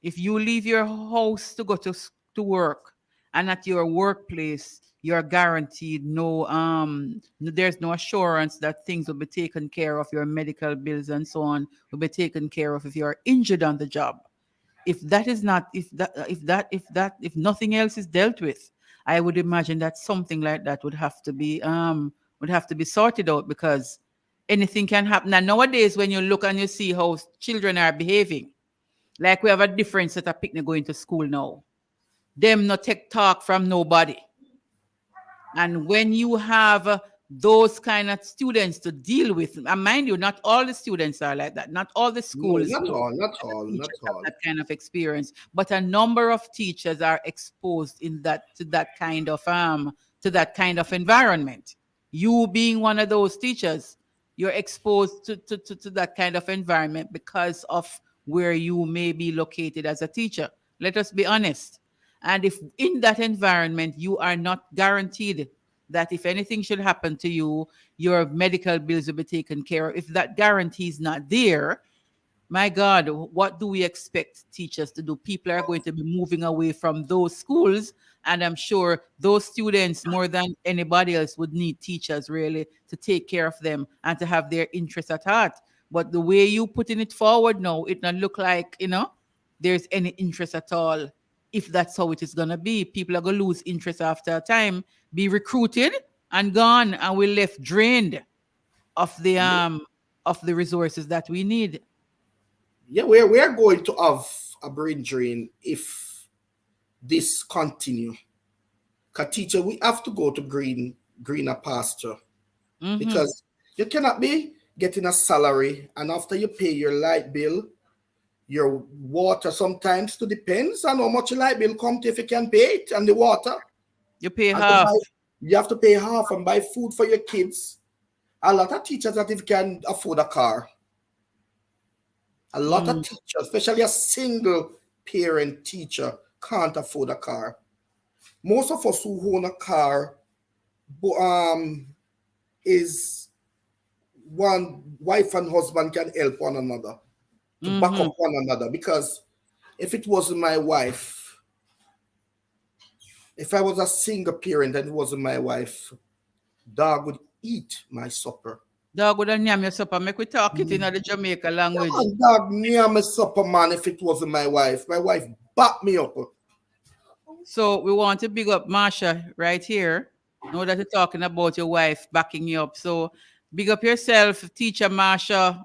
if you leave your house to go to work, and at your workplace you're guaranteed there's no assurance that things will be taken care of, your medical bills and so on will be taken care of if you're injured on the job. If that is not if nothing else is dealt with, I would imagine that something like that would have to be sorted out, because anything can happen. And nowadays when you look and you see how children are behaving, like we have a different set of picnic going to school now. Them not take talk from nobody. And when you have those kind of students to deal with, and mind you, not all the students are like that. Not all the No, schools, not all, not the all, not teachers have all. that kind of experience. But a number of teachers are exposed in that to that kind of environment. You being one of those teachers, you're exposed to that kind of environment because of where you may be located as a teacher. Let us be honest. And if in that environment you are not guaranteed that if anything should happen to you, your medical bills will be taken care of, if that guarantee is not there, my God, what do we expect teachers to do? People are going to be moving away from those schools. And I'm sure those students, more than anybody else, would need teachers really to take care of them and to have their interests at heart. But the way you putting it forward now, it not look like, there's any interest at all. If that's how it is going to be, people are going to lose interest after a time, be recruited and gone, and we're left drained of the resources that we need. Yeah, we're going to have a brain drain if this continue. Cause teacher, we have to go to greener pasture, because you cannot be getting a salary and after you pay your light bill, your water, sometimes to depends on how much your light bill come to, if you can pay it, and the water. You pay And half. you have to pay half and buy food for your kids. A lot of teachers that if can afford a car. A lot of teachers, especially a single parent teacher, can't afford a car. Most of us who own a car is one wife and husband can help one another to back up one another. Because if it wasn't my wife, if I was a single parent and it wasn't my wife, dog would eat my supper. Dog would nyam your supper. Make we talk it in the Jamaica language. Man, dog near my supper, man, if it wasn't my wife. My wife backed me up. So we want to big up Marsha right here. Know that you're talking about your wife backing you up. So big up yourself, teacher Marsha,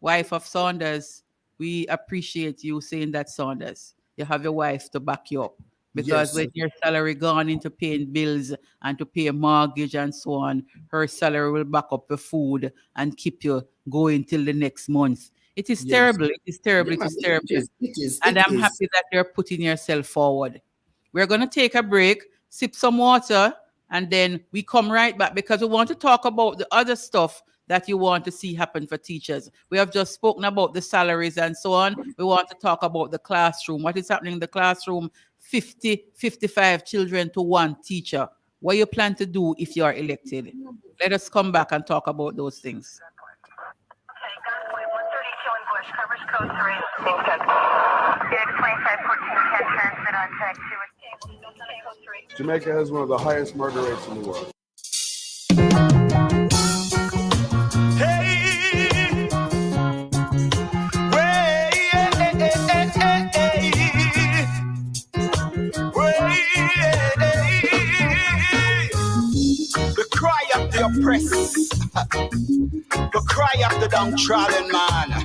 wife of Saunders. We appreciate you saying that, Saunders. You have your wife to back you up. Because Yes. when your salary gone into paying bills and to pay a mortgage and so on, her salary will back up your food and keep you going till the next month. It is Yes. terrible. It is terrible. Yeah, It man, is terrible. It is. And I'm happy that you're putting yourself forward. We're going to take a break, sip some water, and then we come right back because we want to talk about the other stuff that you want to see happen for teachers. We have just spoken about the salaries and so on. We want to talk about the classroom. What is happening in the classroom? 50, 55 children to one teacher. what you plan to do if you are elected. Let us come back and talk about those things. Okay, Gunboy 132 in Bush, covers code 3. Being checked. Dig 2514 can transmit on tag 2 with code 3. Jamaica has one of the highest murder rates in the world. The cry of the oppressed, the cry of the downtrodden man.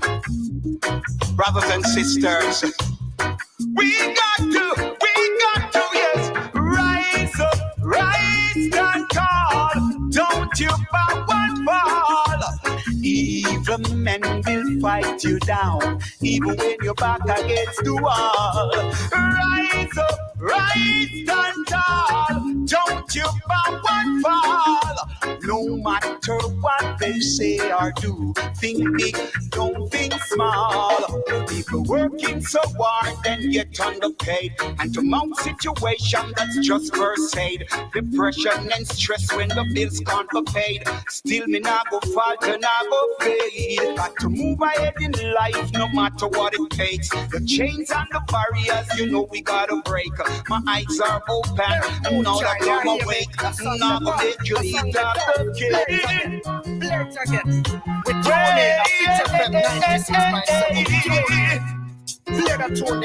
Brothers and sisters, we got to, yes, rise up, rise and tall. Don't you bow and fall. Evil men will fight you down, even when you're back against the wall. Rise up, rise and tall. Don't you bow and fall. No matter what they say or do, think big, don't think small. People working so hard and yet underpaid, and to mount situation that's just first aid. Depression and stress when the bills can't be paid. Still me nah go falter, nah go fade. Got to move ahead in life no matter what it takes. The chains and the barriers, you know we gotta break. My eyes are open, now that I'm awake. Now go make you eat up the cake. Play it again. We're tuning up It's FM 96.7. Play that tune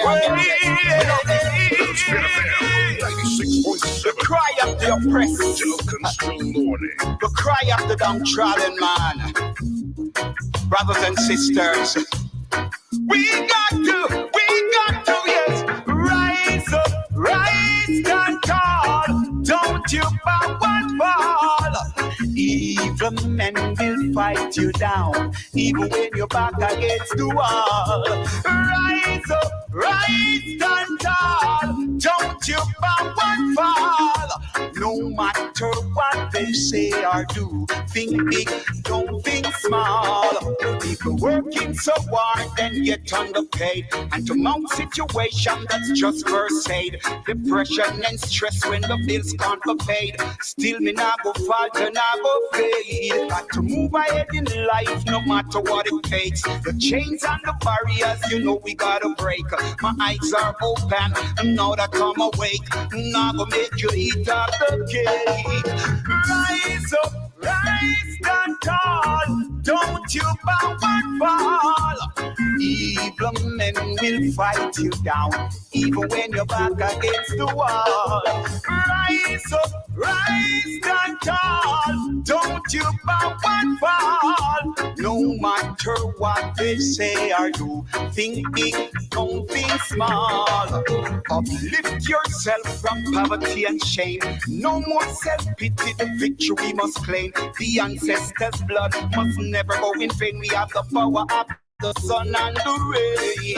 The cry of the oppressed, the cry of the downtrodden man. Brothers and sisters, we got to, yes, rise up, rise and tall. Don't you bow and fall. Evil men will fight you down, even when you're back against the wall. Rise up, rise and tall. Don't you bow and fall. No matter what they say or do, think big, don't think small. People working so hard and yet underpaid, and to mount situation that's just first aid. Depression and stress when the bills can't be paid. Still me nah go falter, nah go fade. Got to move ahead in life no matter what it takes. The chains and the barriers, you know we gotta break. My eyes are open, and now that I'm awake, now go make you eat up the cake. Rise up, rise and tall. Don't you bow and fall. Evil men will fight you down, even when you're back against the wall. Rise up, rise and tall. Don't you bow and fall. No matter what they say or do, think big, don't think small. Uplift yourself from poverty and shame. No more self-pity, the victory must claim. The ancestors' blood must never go in vain. We have the power of the sun and the rain.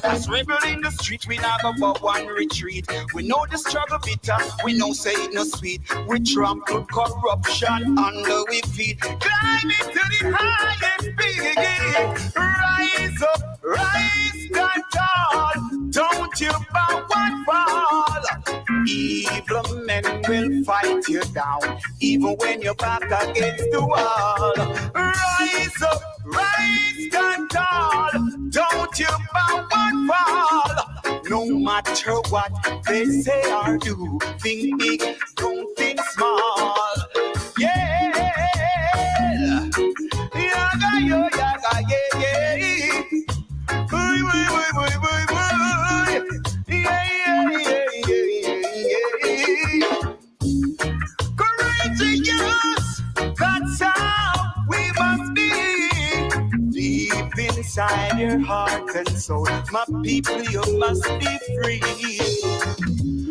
As rebel in the street, we never but one retreat. We know the struggle bitter, we know say it no sweet. We trample corruption under we feet. Climb into the highest peak. Rise up, rise and tall. Don't you bow and fall. Evil men will fight you down, even when you're back against the wall. Rise up, rise and tall. Don't you bow and fall. No matter what they say or do, think big, don't think small. Yeah, yaga yo yaga yeah. Boy, boy, boy, boy, boy, boy. Courageous, that's how we must be. Deep inside your heart and soul, my people, you must be free.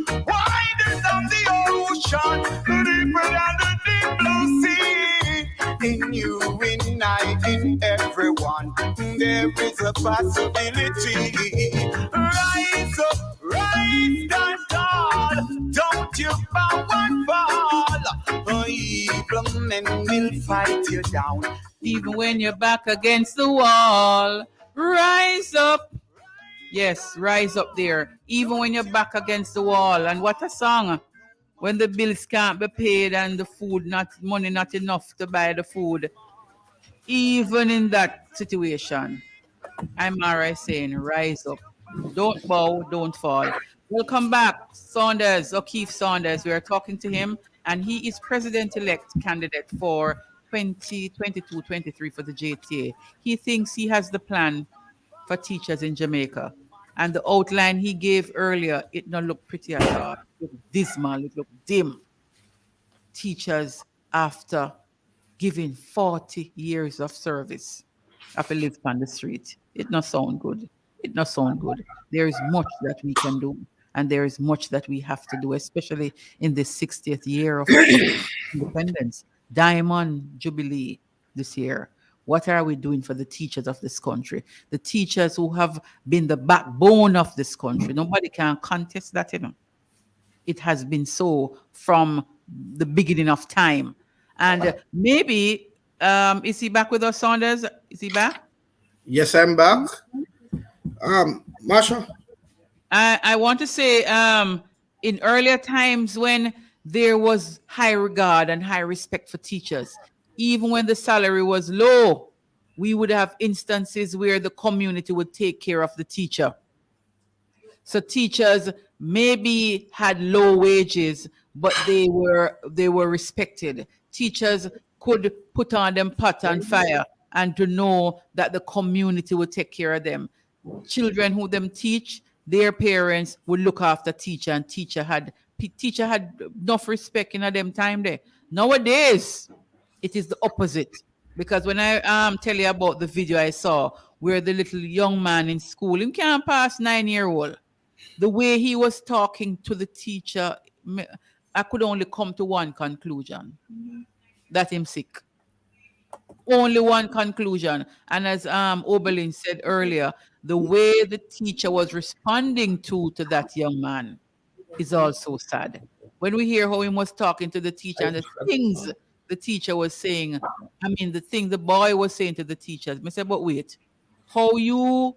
Wider than the ocean, deeper than the deep blue sea. In you, in I, in everyone, there is a possibility. Rise up, rise and tall. Don't you bow and fall. Evil men will fight you down, Even when you're back against the wall, rise up. Yes, rise up there. Even when you're back against the wall. And what a song. when the bills can't be paid and the food money not enough to buy the food. Even in that situation, I'm alright saying rise up. Don't bow, don't fall. Welcome back, Saunders, O'Keefe Saunders. We are talking to him, and he is president-elect candidate for 2022-23 for the JTA. He thinks he has the plan for teachers in Jamaica. And the outline he gave earlier, it not look pretty at all. It look dismal, it look dim. Teachers after giving 40 years of service have to live on the street. It not sound good. It not sound good. There is much that we can do, and there is much that we have to do, especially in the 60th year of independence. Diamond Jubilee this year. What are we doing for the teachers of this country? The teachers who have been the backbone of this country. Nobody can contest that, you know. It has been so from the beginning of time. And maybe, is he back with us, Saunders? Is he back? Yes, I'm back. Marsha? I want to say, in earlier times when there was high regard and high respect for teachers, even when the salary was low, we would have instances where the community would take care of the teacher. So teachers maybe had low wages, but they were respected. Teachers could put on them pot and fire and to know that the community would take care of them. Children who them teach, their parents would look after teacher, and teacher had enough respect in them time there. Nowadays, it is the opposite. Because when I tell you about the video I saw where the little young man in school, he can't pass 9-year-old, the way he was talking to the teacher, I could only come to one conclusion, that him sick. Only one conclusion. And as Oberlin said earlier, the way the teacher was responding to that young man is also sad. When we hear how he was talking to the teacher and the things the teacher was saying, I mean, the thing the boy was saying to the teachers, I said, but wait, how you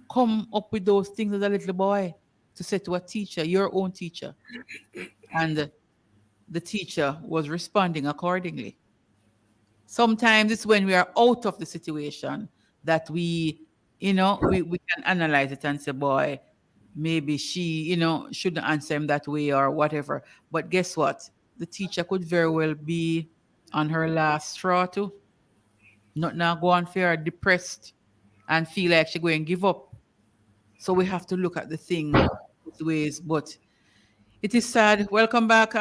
come up with those things as a little boy to say to a teacher, your own teacher? And the teacher was responding accordingly. Sometimes it's when we are out of the situation that we can analyze it and say, boy, maybe she, shouldn't answer him that way or whatever. But guess what? The teacher could very well be on her last straw too. Not now go on fair, depressed and feel like she's going to give up. So we have to look at the thing both ways. But it is sad. Welcome back.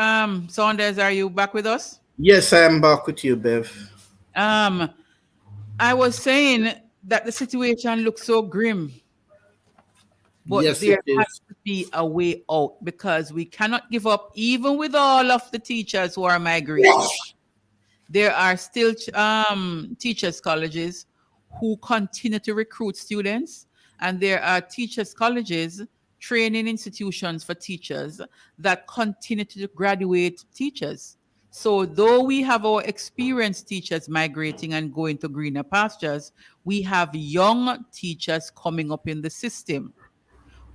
Saunders, are you back with us? Yes, I am back with you, Bev. I was saying that the situation looks so grim. But yes, there has to be a way out, because we cannot give up, even with all of the teachers who are migrating. There are still teachers' colleges who continue to recruit students, and there are teachers' colleges, training institutions for teachers that continue to graduate teachers. So though we have our experienced teachers migrating and going to greener pastures, we have young teachers coming up in the system.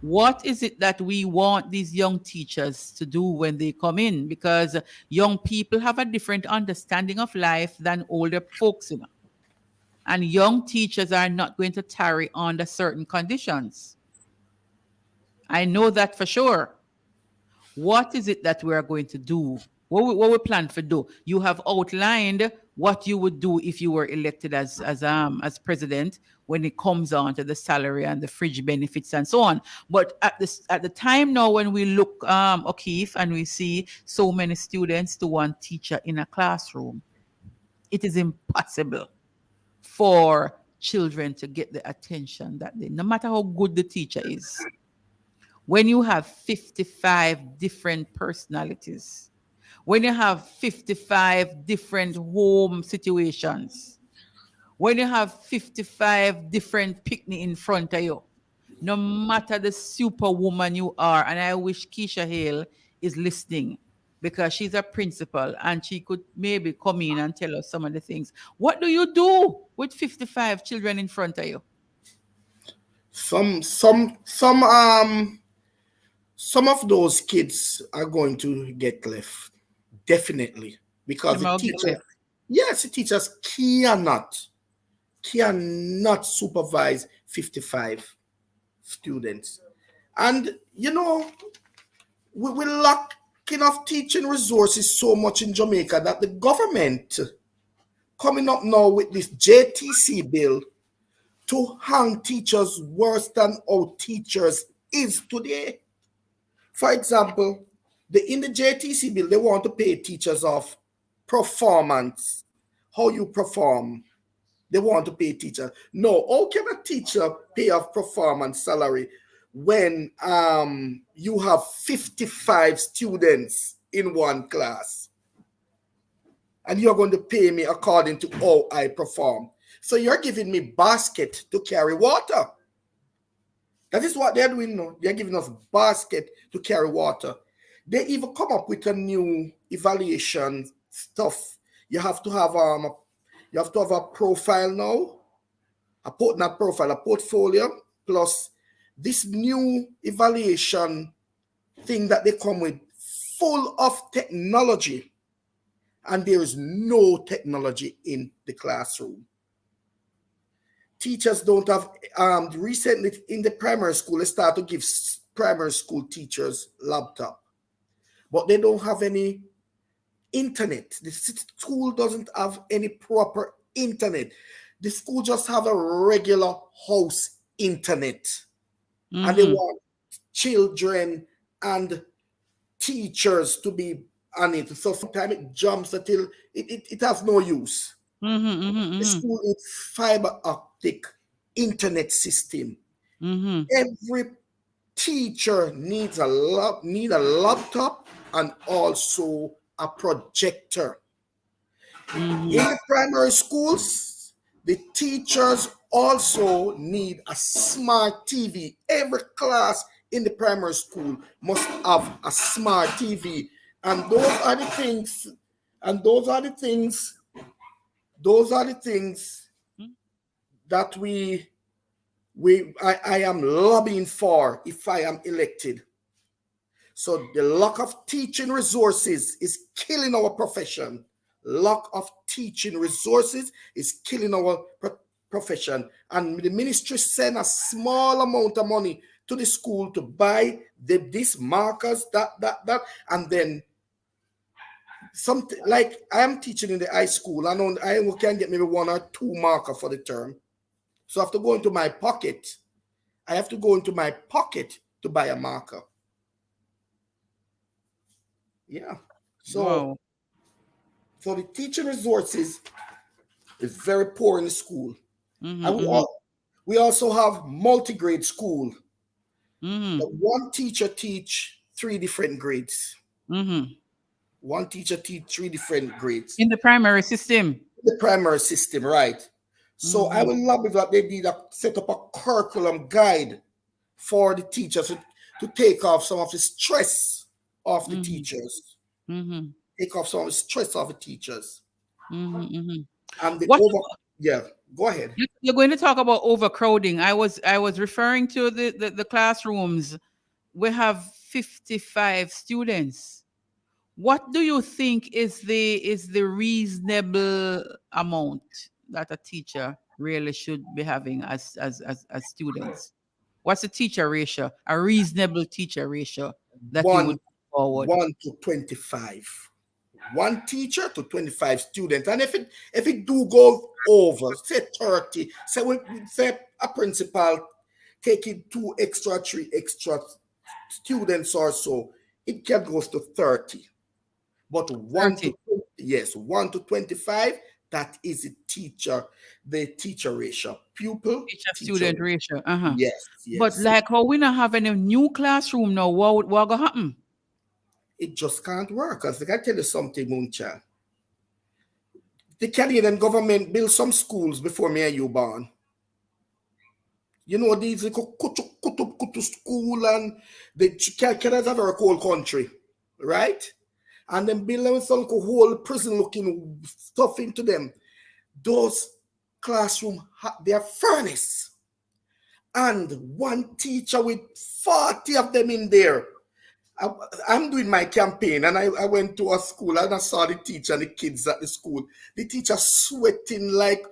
What is it that we want these young teachers to do when they come in? Because young people have a different understanding of life than older folks, And young teachers are not going to tarry under certain conditions. I know that for sure. What is it that we are going to do? What we plan to do? You have outlined what you would do if you were elected as president when it comes on to the salary and the fringe benefits and so on. But at the time now, when we look, O'Keefe, and we see so many students to one teacher in a classroom, it is impossible for children to get the attention that they, no matter how good the teacher is. When you have 55 different personalities, when you have 55 different home situations, when you have 55 different picnic in front of you, no matter the superwoman you are, and I wish Keisha Hale is listening, because she's a principal and she could maybe come in and tell us some of the things. What do you do with 55 children in front of you? Some some of those kids are going to get left, definitely, because Them the all get teacher, left. yes, the teachers cannot supervise 55 students. And we lack enough teaching resources so much in Jamaica that the government coming up now with this JTC bill to hang teachers worse than our teachers is today. For example, in the JTC bill, they want to pay teachers off performance, how you perform. They want to pay teachers. No, how can a teacher pay off performance salary when you have 55 students in one class? And you're going to pay me according to how I perform. So you're giving me basket to carry water. That is what they're doing now. They're giving us basket to carry water. They even come up with a new evaluation stuff. You have to have a profile now, a portfolio, plus this new evaluation thing that they come with, full of technology, and there is no technology in the classroom. Teachers don't have, recently in the primary school, they start to give primary school teachers laptop, but they don't have any internet. The school doesn't have any proper internet. The school just have a regular house internet. And they want children and teachers to be on it. So sometimes it jumps until it has no use. The school needs fiber optic internet system. Every teacher needs a laptop and also a projector. In the primary schools, the teachers also need a smart TV. Every class in the primary school must have a smart TV. And those are the things that I am lobbying for if I am elected. So the lack of teaching resources is killing our profession. Lack of teaching resources is killing our profession. And the ministry send a small amount of money to the school to buy these markers, that, and then something like I am teaching in the high school. I know I can get maybe 1 or 2 marker for the term. So I have to go into my pocket. To buy a marker. Yeah. So, Wow. So the teaching resources is very poor in the school. And we also have multi-grade school. One teacher teach 3 different grades. One teacher teach 3 different grades. In the primary system. The primary system, right. So I would love if that they did set up a curriculum guide for the teachers to take off some of the stress off the teachers. Take off some of the stress off the teachers. And go ahead. You're going to talk about overcrowding. I was referring to the classrooms. We have 55 students. What do you think is the reasonable amount that a teacher really should be having as students? What's the teacher ratio? A reasonable teacher ratio that you would put forward? 1 to 25. 1 teacher to 25 students. And if it do go over, say 30, say a principal taking 2 extra, 3 extra students or so, it can go to 30. But 1 to 25, that is the teacher ratio. Pupil teacher student ratio. Yes. But like how we not have any new classroom now, what gonna happen? It just can't work. Because I can tell you something, Moonchild. The Canadian government built some schools before me and you born. You know, these kutu school, and Canada's a very cold country, right? And then build some whole prison looking stuff into them. Those classrooms, they are furnace. And 1 teacher with 40 of them in there. I'm doing my campaign, and I went to a school and I saw the teacher and the kids at the school. The teacher sweating like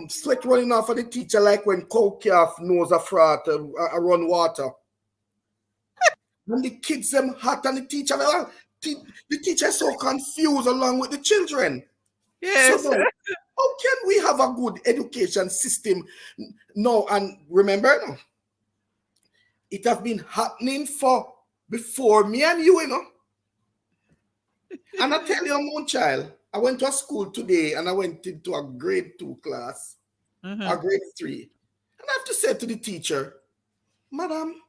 sweat running off of the teacher like when cow calf knows a frat run water. And the kids them hot and the teacher, the teacher is so confused along with the children. Yes. So now, how can we have a good education system? No, and remember, no, it has been happening for before me and you, you know. And I tell you, my own child, I went to a school today and I went into a grade 2 class, a grade 3. And I have to say to the teacher, Madam,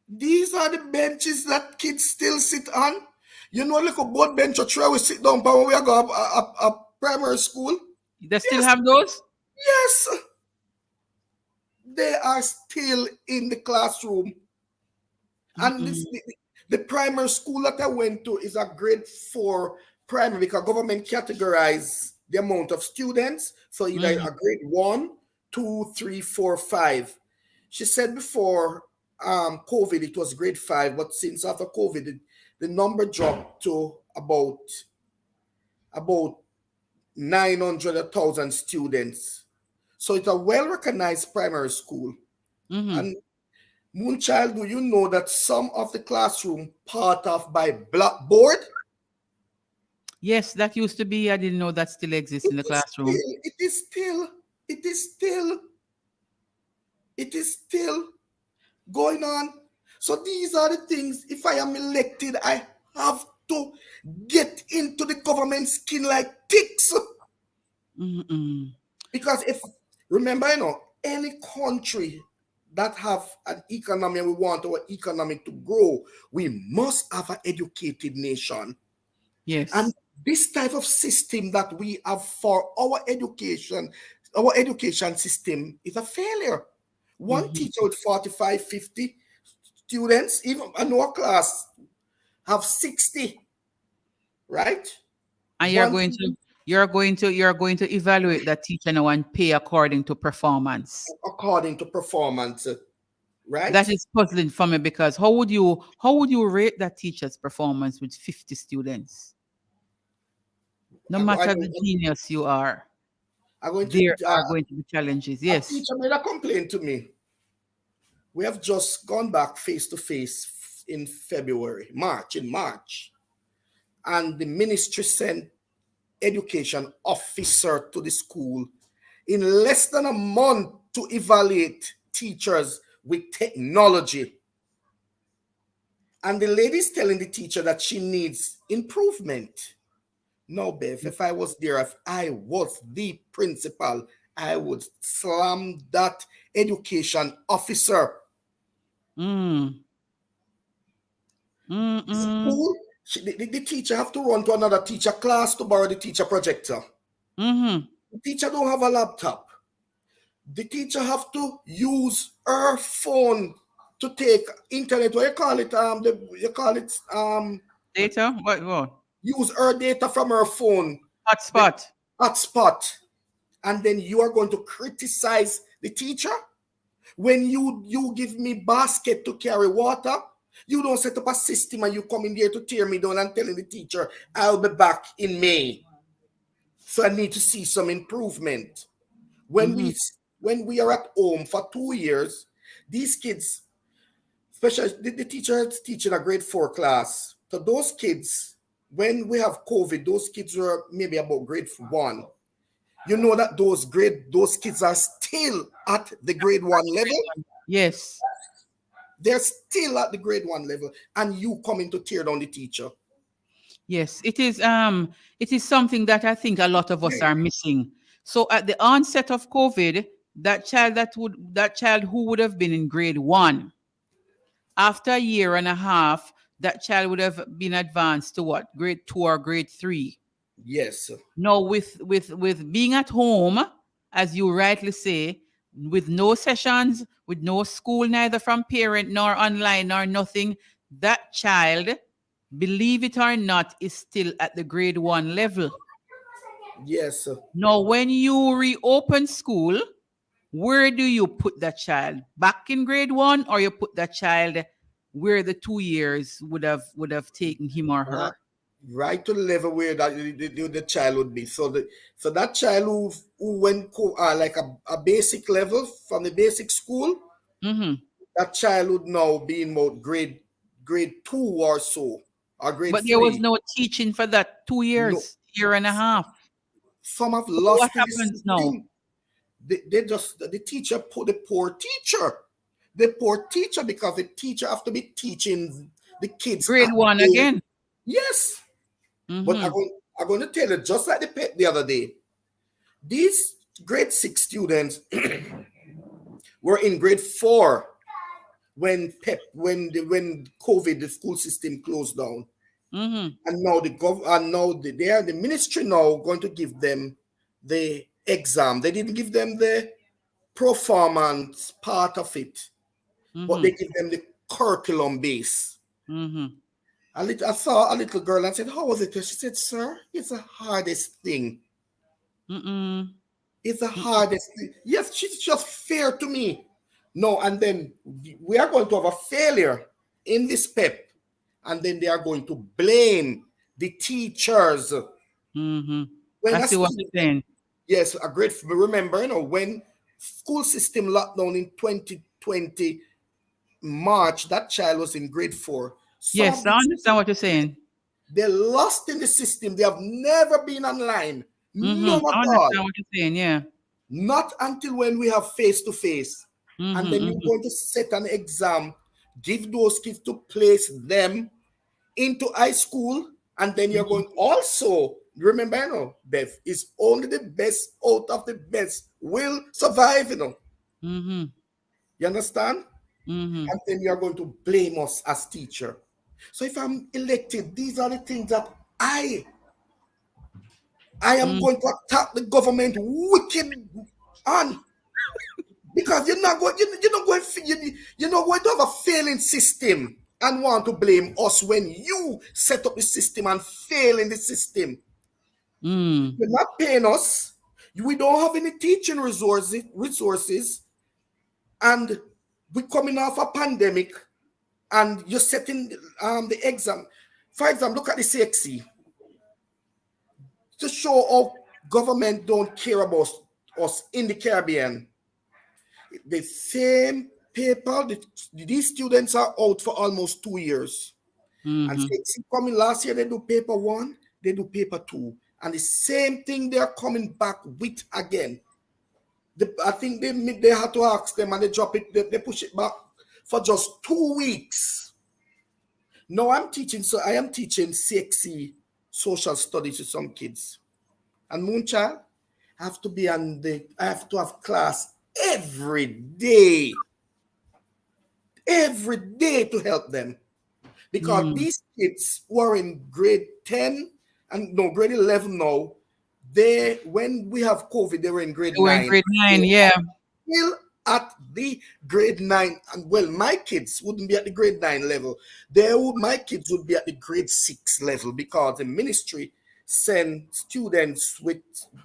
these are the benches that kids still sit on. You know, like a board bench or tray we sit down when we go up primary school. They still have those? Yes. They are still in the classroom. And the primary school that I went to is a grade 4 primary because government categorize the amount of students. So either a grade 1, 2, 3, 4, 5. She said before COVID, it was grade 5, but since after COVID, the number dropped to about 900,000 students. So it's a well-recognized primary school. And Moonchild, do you know that some of the classroom part of by blackboard? Yes, that used to be. I didn't know that still exists in the classroom. It is still going on. So these are the things, if I am elected, I have to get into the government skin like ticks. Because remember, you know, any country that have an economy, we want our economy to grow, we must have an educated nation. Yes. And this type of system that we have for our education system is a failure. One teacher with 45, 50 students, even in our class, have 60, right? And you're going to evaluate that teacher now and pay according to performance. According to performance, right? That is puzzling for me because how would you rate that teacher's performance with 50 students? No matter the genius you are, there are going to be challenges. Yes. A teacher made a complaint to me. We have just gone back face to face in March. And the ministry sent education officer to the school in less than a month to evaluate teachers with technology. And the lady's telling the teacher that she needs improvement. No, Bev, if I was there, if I was the principal, I would slam that education officer. School, the teacher have to run to another teacher class to borrow the teacher projector. The teacher don't have a laptop. The teacher have to use her phone to take internet. What you call it? Data. What? Use her data from her phone. Hotspot. And then you are going to criticize the teacher when you give me basket to carry water. You don't set up a system and you come in there to tear me down and telling the teacher, I'll be back in May. So I need to see some improvement. When we are at home for 2 years, these kids, especially the teacher is teaching a grade 4 class. So those kids, when we have COVID, those kids were maybe about grade 1. You know that those kids are still at the grade 1 level? Yes. They're still at the grade 1 level, and you coming to tear down the teacher. Yes, it is something that I think a lot of us are missing. So at the onset of COVID, that child who would have been in grade 1, after a year and a half, that child would have been advanced to what? Grade 2 or grade 3. Yes. Now with being at home, as you rightly say, with no sessions, with no school, neither from parent nor online nor nothing, that child, believe it or not, is still at the grade 1 level. Yes. Now, when you reopen school, where do you put that child? Back in grade 1, or you put that child where the 2 years would have taken him or her. Right to the level where that the child would be. So that child who went like a basic level from the basic school, that child would now be in about grade 2 or so, or grade But 3. there was no teaching for that 2 years, year and a half. Some have So lost what in the happens now? system. They just the teacher put the poor teacher, because the teacher have to be teaching the kids Grade at 1 the- again. Yes. But I'm going to tell you, just like the pet the other day, these grade 6 students were in grade 4 when COVID, the school system closed down. And now the ministry now going to give them the exam. They didn't give them the performance part of it, but they give them the curriculum base. I saw a little girl and said, "How was it?" She said, "Sir, it's the hardest thing. It's the hardest thing." Yes, she's just fair to me. No, and then we are going to have a failure in this PEP, and then they are going to blame the teachers. I see what you're saying. Yes, a great. Remember, when school system locked down in 2020 March, that child was in grade 4. Yes, I understand what you're saying. They're lost in the system. They have never been online. I None at understand all. what you're saying, yeah. Not until when we have face-to-face. And then you're going to set an exam, give those kids to place them into high school, and then you're going also, remember, Beth, it's only the best out of the best will survive, You understand? And then you're going to blame us as teacher. So if I'm elected, these are the things that I am going to attack the government wicked on, because you're not going to have a failing system and want to blame us when you set up the system and fail in the system. You're not paying us. We don't have any teaching resources, and we're coming off a pandemic, and you're setting the exam. For example, look at the CXC. To show how government don't care about us in the Caribbean. The same paper, these students are out for almost 2 years. And CXC coming last year, they do paper 1, they do paper 2. And the same thing they're coming back with again. I think they had to ask them, and they drop it, they push it back for just 2 weeks. Now I am teaching CXC social studies to some kids. And Moonchild, I have to have class every day to help them. Because these kids who are in grade 10 and grade 11 now, when we have COVID, they were in grade 9. We're in grade 9, yeah. Still at the grade 9, and well, my kids wouldn't be at the grade 9 level. My kids would be at the grade 6 level, because the ministry send students with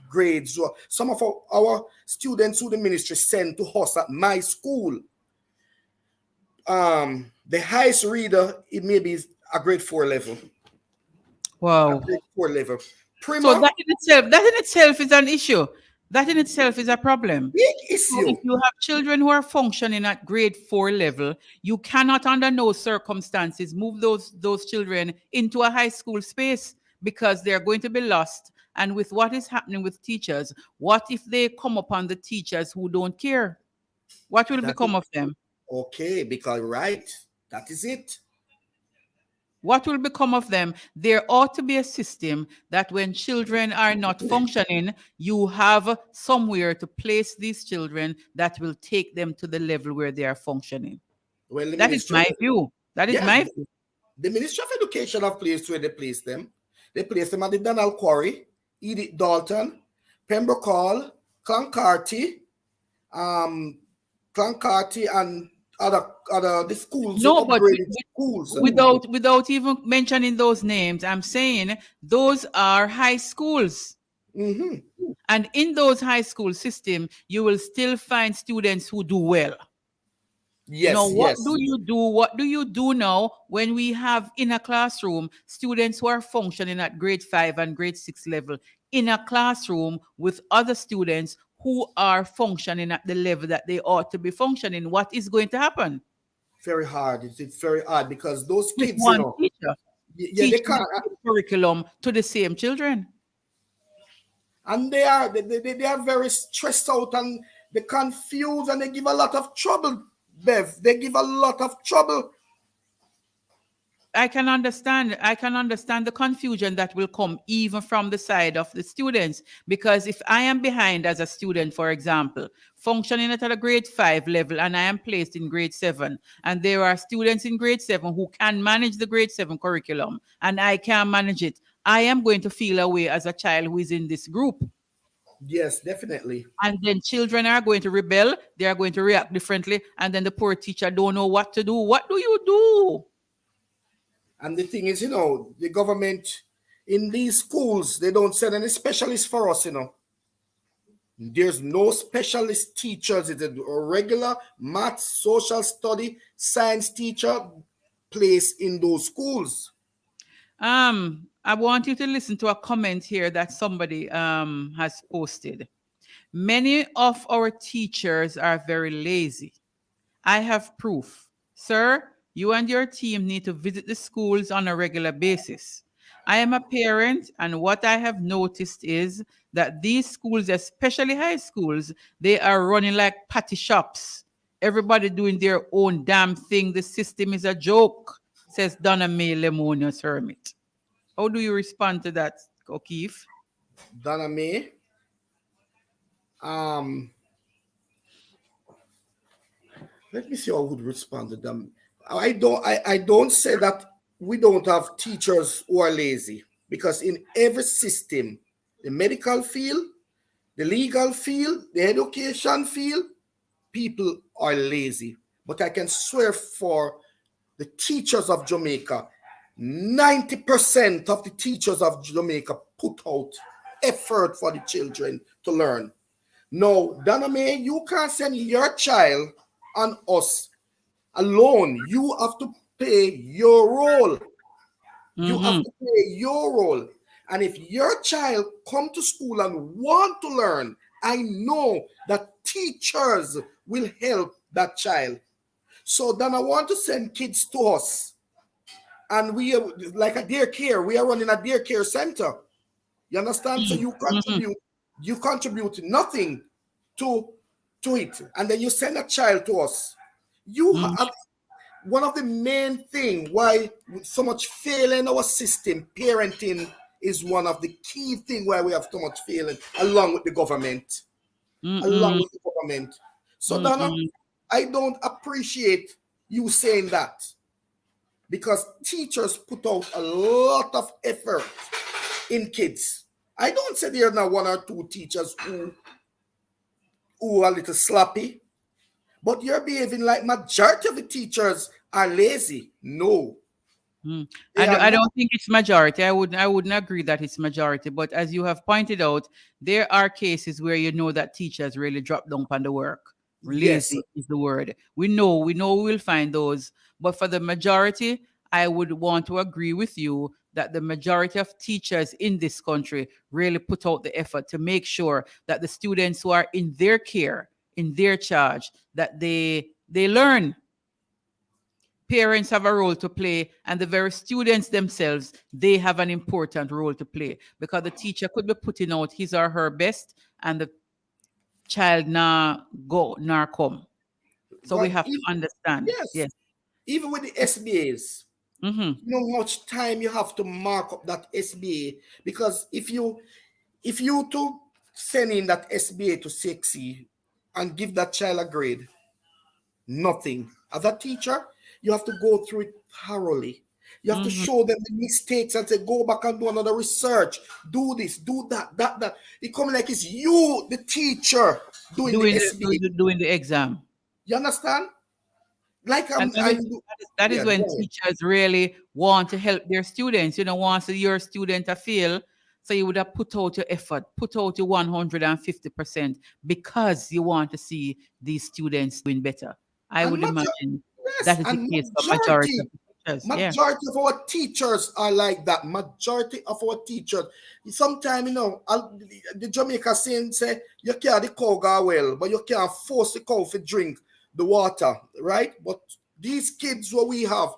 grades. Some of our students who the ministry send to us at my school, the highest reader, it may be a grade 4 level. Wow. A grade 4 level. So that in itself is an issue. That in itself is a problem. Big issue. So if you have children who are functioning at grade 4 level, you cannot under no circumstances move those children into a high school space, because they're going to be lost. And with what is happening with teachers, what if they come upon the teachers who don't care? What will become of them? Okay, because that is it. What will become of them? There ought to be a system that when children are not functioning, you have somewhere to place these children that will take them to the level where they are functioning. Well, that is my view. That is my view. The Ministry of Education have placed where they place them. They place them at the Donald Quarry, Edith Dalton, Pembroke Hall, Clancarty, and other the schools. No, but schools. without even mentioning those names, I'm saying those are high schools. And in those high school system, you will still find students who do well. Now, Yes, what yes. do you do? What do you do now when we have in a classroom students who are functioning at grade 5 and grade 6 level in a classroom with other students who are functioning at the level that they ought to be functioning? What is going to happen Very hard. It's very hard because those with kids, one teacher yeah, they teaching can't, the same curriculum to the same children? and they are very stressed out and they confused and they give a lot of trouble, Bev. They give a lot of trouble. I can understand. I can understand the confusion that will come even from the side of the students. Because if I am behind as a student, for example, functioning at a grade 5 level and I am placed in grade 7, and there are students in grade 7 who can manage the grade 7 curriculum and I can manage it, I am going to feel away as a child who is in this group. Yes, definitely. And then children are going to rebel, they are going to react differently, and then the poor teacher don't know what to do. What do you do? And the thing is, the government in these schools, they don't send any specialists for us, There's no specialist teachers. It's a regular math, social study, science teacher place in those schools. I want you to listen to a comment here that somebody has posted. Many of our teachers are very lazy. I have proof. Sir, you and your team need to visit the schools on a regular basis. I am a parent, and what I have noticed is that these schools, especially high schools, they are running like patty shops. Everybody doing their own damn thing. The system is a joke, says Donna May Lemonious Hermit. How do you respond to that, O'Keefe? Donna May. Let me see how I would respond to them. I don't say that we don't have teachers who are lazy, because in every system, the medical field, the legal field, the education field, people are lazy. But I can swear for the teachers of Jamaica, 90% of the teachers of Jamaica put out effort for the children to learn. No, Donna May, you can't send your child on us alone. You have to play your role. You have to play your role. And if your child come to school and want to learn, I know that teachers will help that child. So then I want to send kids to us. And we are like a daycare. We are running a daycare center. You understand? So you contribute nothing to it. And then you send a child to us. You have one of the main thing why so much fail in our system, parenting is one of the key thing why we have so much failing along with the government. So Donna, I don't appreciate you saying that, because teachers put out a lot of effort in kids. I don't say there are not one or two teachers who are a little sloppy, but you're behaving like majority of the teachers are lazy. No. I don't think it's majority. I wouldn't agree that it's majority. But as you have pointed out, there are cases where you know that teachers really drop down on the work. Lazy is the word. We know we'll find those. But for the majority, I would want to agree with you that the majority of teachers in this country really put out the effort to make sure that the students who are in their care, in their charge, that they learn. Parents have a role to play, and the very students themselves, they have an important role to play, because the teacher could be putting out his or her best and the child nor come. So we have to understand. Yes. Even with the SBAs, you know how much time you have to mark up that SBA, because if you to send in that SBA to Sexy and give that child a grade, nothing. As a teacher, you have to go through it thoroughly. You have to show them the mistakes and say, go back and do another research. Do this, do that. It comes like it's you, the teacher, doing the SBA. Doing the exam. You understand? Like that is when teachers really want to help their students. Want your student to feel. So you would have put out your effort, put out your 150%, because you want to see these students doing better. I And would imagine yes, that is the and case for majority of the teachers. Yeah. majority of our teachers are like that. Majority of our teachers. Sometimes, the Jamaica saying say you can't the cow go well, but you can't force the cow to drink the water, right? But these kids what we have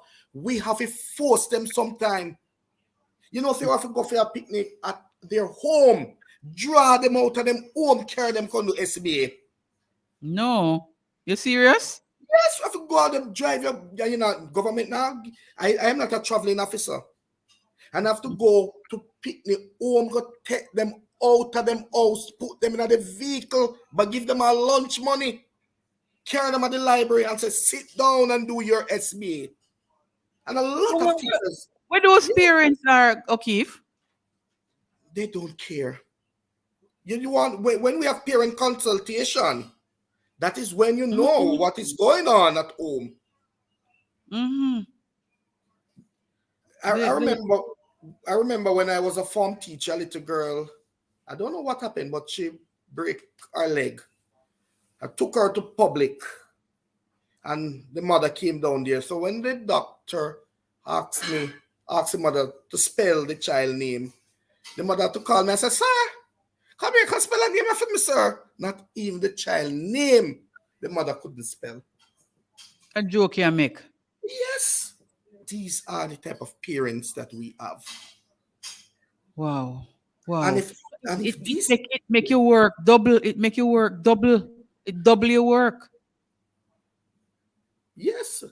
to force them sometime. If you have to go for a picnic at their home, draw them out of them home, carry them come to SBA. No. You serious? Yes, you have to go out and drive government now. I am not a traveling officer. And I have to go to picnic home, go take them out of them house, put them in the vehicle, but give them a lunch money, carry them at the library and say, sit down and do your SBA. And a lot of teachers. Where those parents are, O'Keefe? They don't care. When we have parent consultation, that is when you know what is going on at home. Mm-hmm. I remember when I was a form teacher, a little girl, I don't know what happened, but she broke her leg. I took her to public and the mother came down there. So when the doctor asked the mother to spell the child name, the mother had to call me and say, sir, come here, can spell a name for me, sir. Not even the child name the mother couldn't spell. A joke you make. Yes. These are the type of parents that we have. Wow. Wow. And if it make you work double, it make you work double, it double your work. Yes.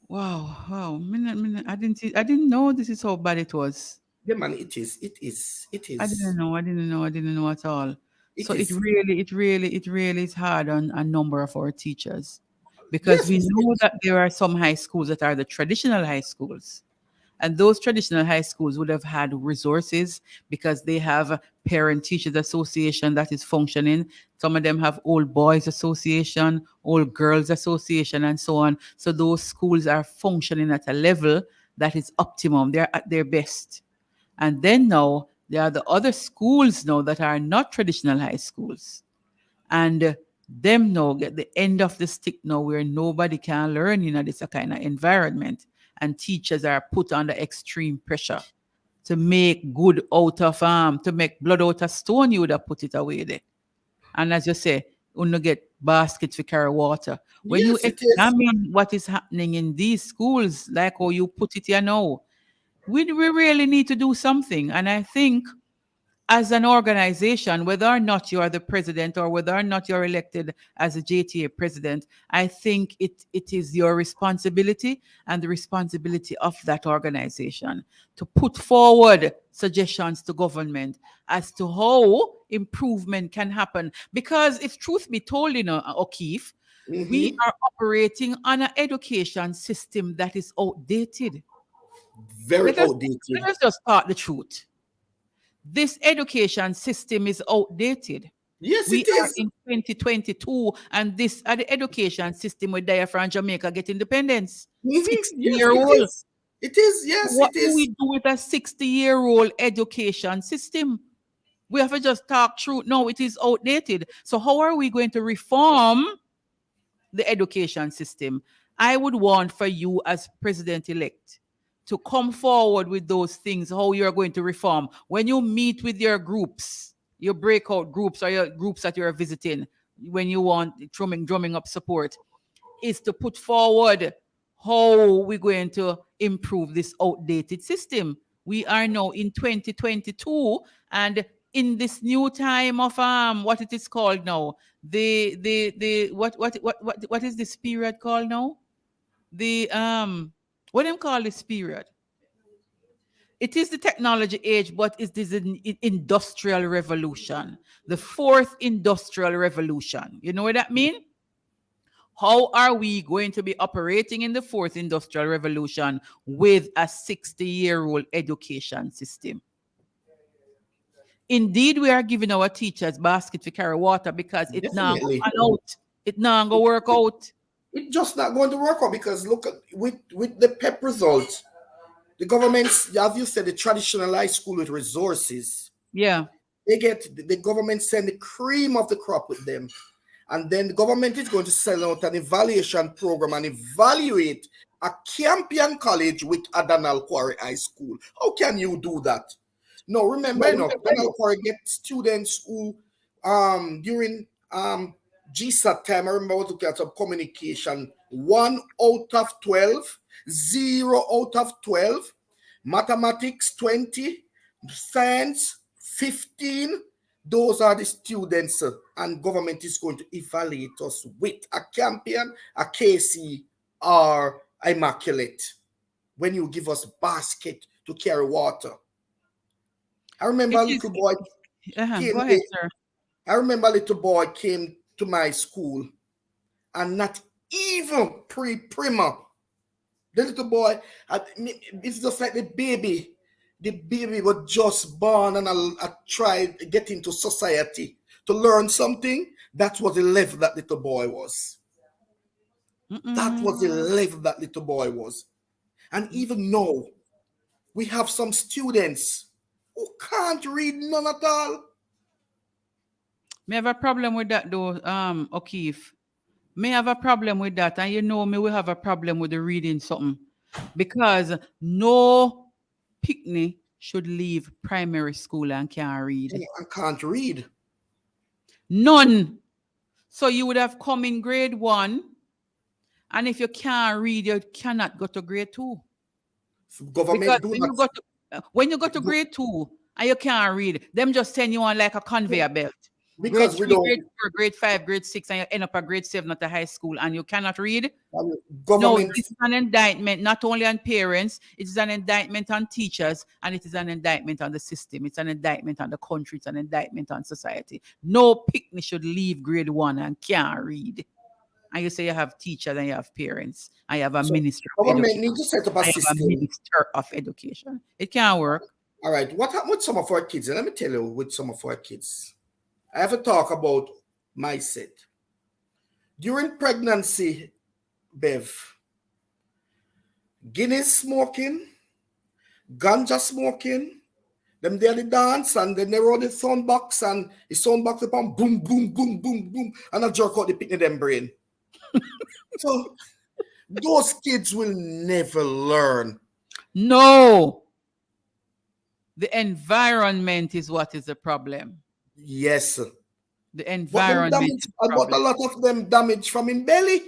Wow. I didn't know this is how bad it was. Yeah, man, it is. I didn't know at all. It really is hard on a number of our teachers, because we know that there are some high schools that are the traditional high schools, and those traditional high schools would have had resources because they have a parent teachers association that is functioning. Some of them have old boys association, old girls association, and so on. So those schools are functioning at a level that is optimum. They're at their best. And then now there are the other schools now that are not traditional high schools. And them now get the end of the stick now, where nobody can learn in this kind of environment. And teachers are put under extreme pressure to make good out of to make blood out of stone. You would have put it away there. And as you say, you get baskets for carry water. When you examine what is happening in these schools, like how you put it here now, we really need to do something. And I think as an organization, whether or not you are the president or whether or not you're elected as a JTA president, I think it is your responsibility and the responsibility of that organization to put forward suggestions to government as to how improvement can happen. Because if truth be told, O'Keefe, we are operating on an education system that is outdated. Very outdated. Let us just start the truth. This education system is outdated. Yes, we it is. Are in 2022, and this are the education system where Diaphragm Jamaica get independence. 60-year-old. It is, yes, what it is. do we do with a 60-year-old education system? We have to just talk through. No, it is outdated. So how are we going to reform the education system? I would want for you as president-elect to come forward with those things, how you're going to reform. When you meet with your groups, your breakout groups or your groups that you're visiting, when you want drumming up support, is to put forward how we're going to improve this outdated system. We are now in 2022, and in this new time of what it is called now, what is this period called now? What do you call this period? It is the technology age, but it is an industrial revolution, the fourth industrial revolution. You know what that means? How are we going to be operating in the fourth industrial revolution with a 60-year-old education system? Indeed, we are giving our teachers baskets to carry water because it's not going out. It's not going to work out. It's just not going to work out because look at with the PEP results, the governments, as you said, the traditional high school with resources. Yeah. The government send the cream of the crop with them. And then the government is going to send out an evaluation program and evaluate a Campion College with Adanal Quarry High School. How can you do that? No, remember, Adanal Quarry get students who during GSAT time, I remember I was looking at some communication, 1 out of 12, 0 out of 12, mathematics 20, science 15. Those are the students, and government is going to evaluate us with a Campion, a KC, or Immaculate when you give us basket to carry water. I remember a little boy. Go ahead, sir. I remember a little boy came to my school and not even pre-primer. The little boy, it's just like the baby. The baby was just born and I tried to get into society to learn something. That was the level that little boy was. That was the level that little boy was. And even now, we have some students who can't read none at all. Me have a problem with that though, O'Keefe. Me have a problem with that. And you know me, we have a problem with the reading something. Because no picnic should leave primary school and can't read. I can't read. None. So you would have come in grade 1. And if you can't read, you cannot go to grade 2. Government because when you go to grade 2 and you can't read, them just send you on like a conveyor belt. Because grade 3, grade 4, grade 5, grade 6, and you end up at grade 7 at the high school and you cannot read. No, it's an indictment not only on parents, it is an indictment on teachers, and it is an indictment on the system. It's an indictment on the country. It's an indictment on society. No picnic should leave grade 1 and can't read. And you say you have teachers and you have parents and you have a minister of education. Need to set up a system. A minister of education. It can't work. All right. What happened with some of our kids? And let me tell you, with some of our kids, I have to talk about mindset. During pregnancy, Bev, Guinness smoking, ganja smoking, them there the dance, and then they roll the sound box, and the sound box upon boom, boom, boom, boom, boom, and I jerk out the picnic them brain. So those kids will never learn. No. The environment is what is the problem. Yes. The environment. But a lot of them damage from in belly.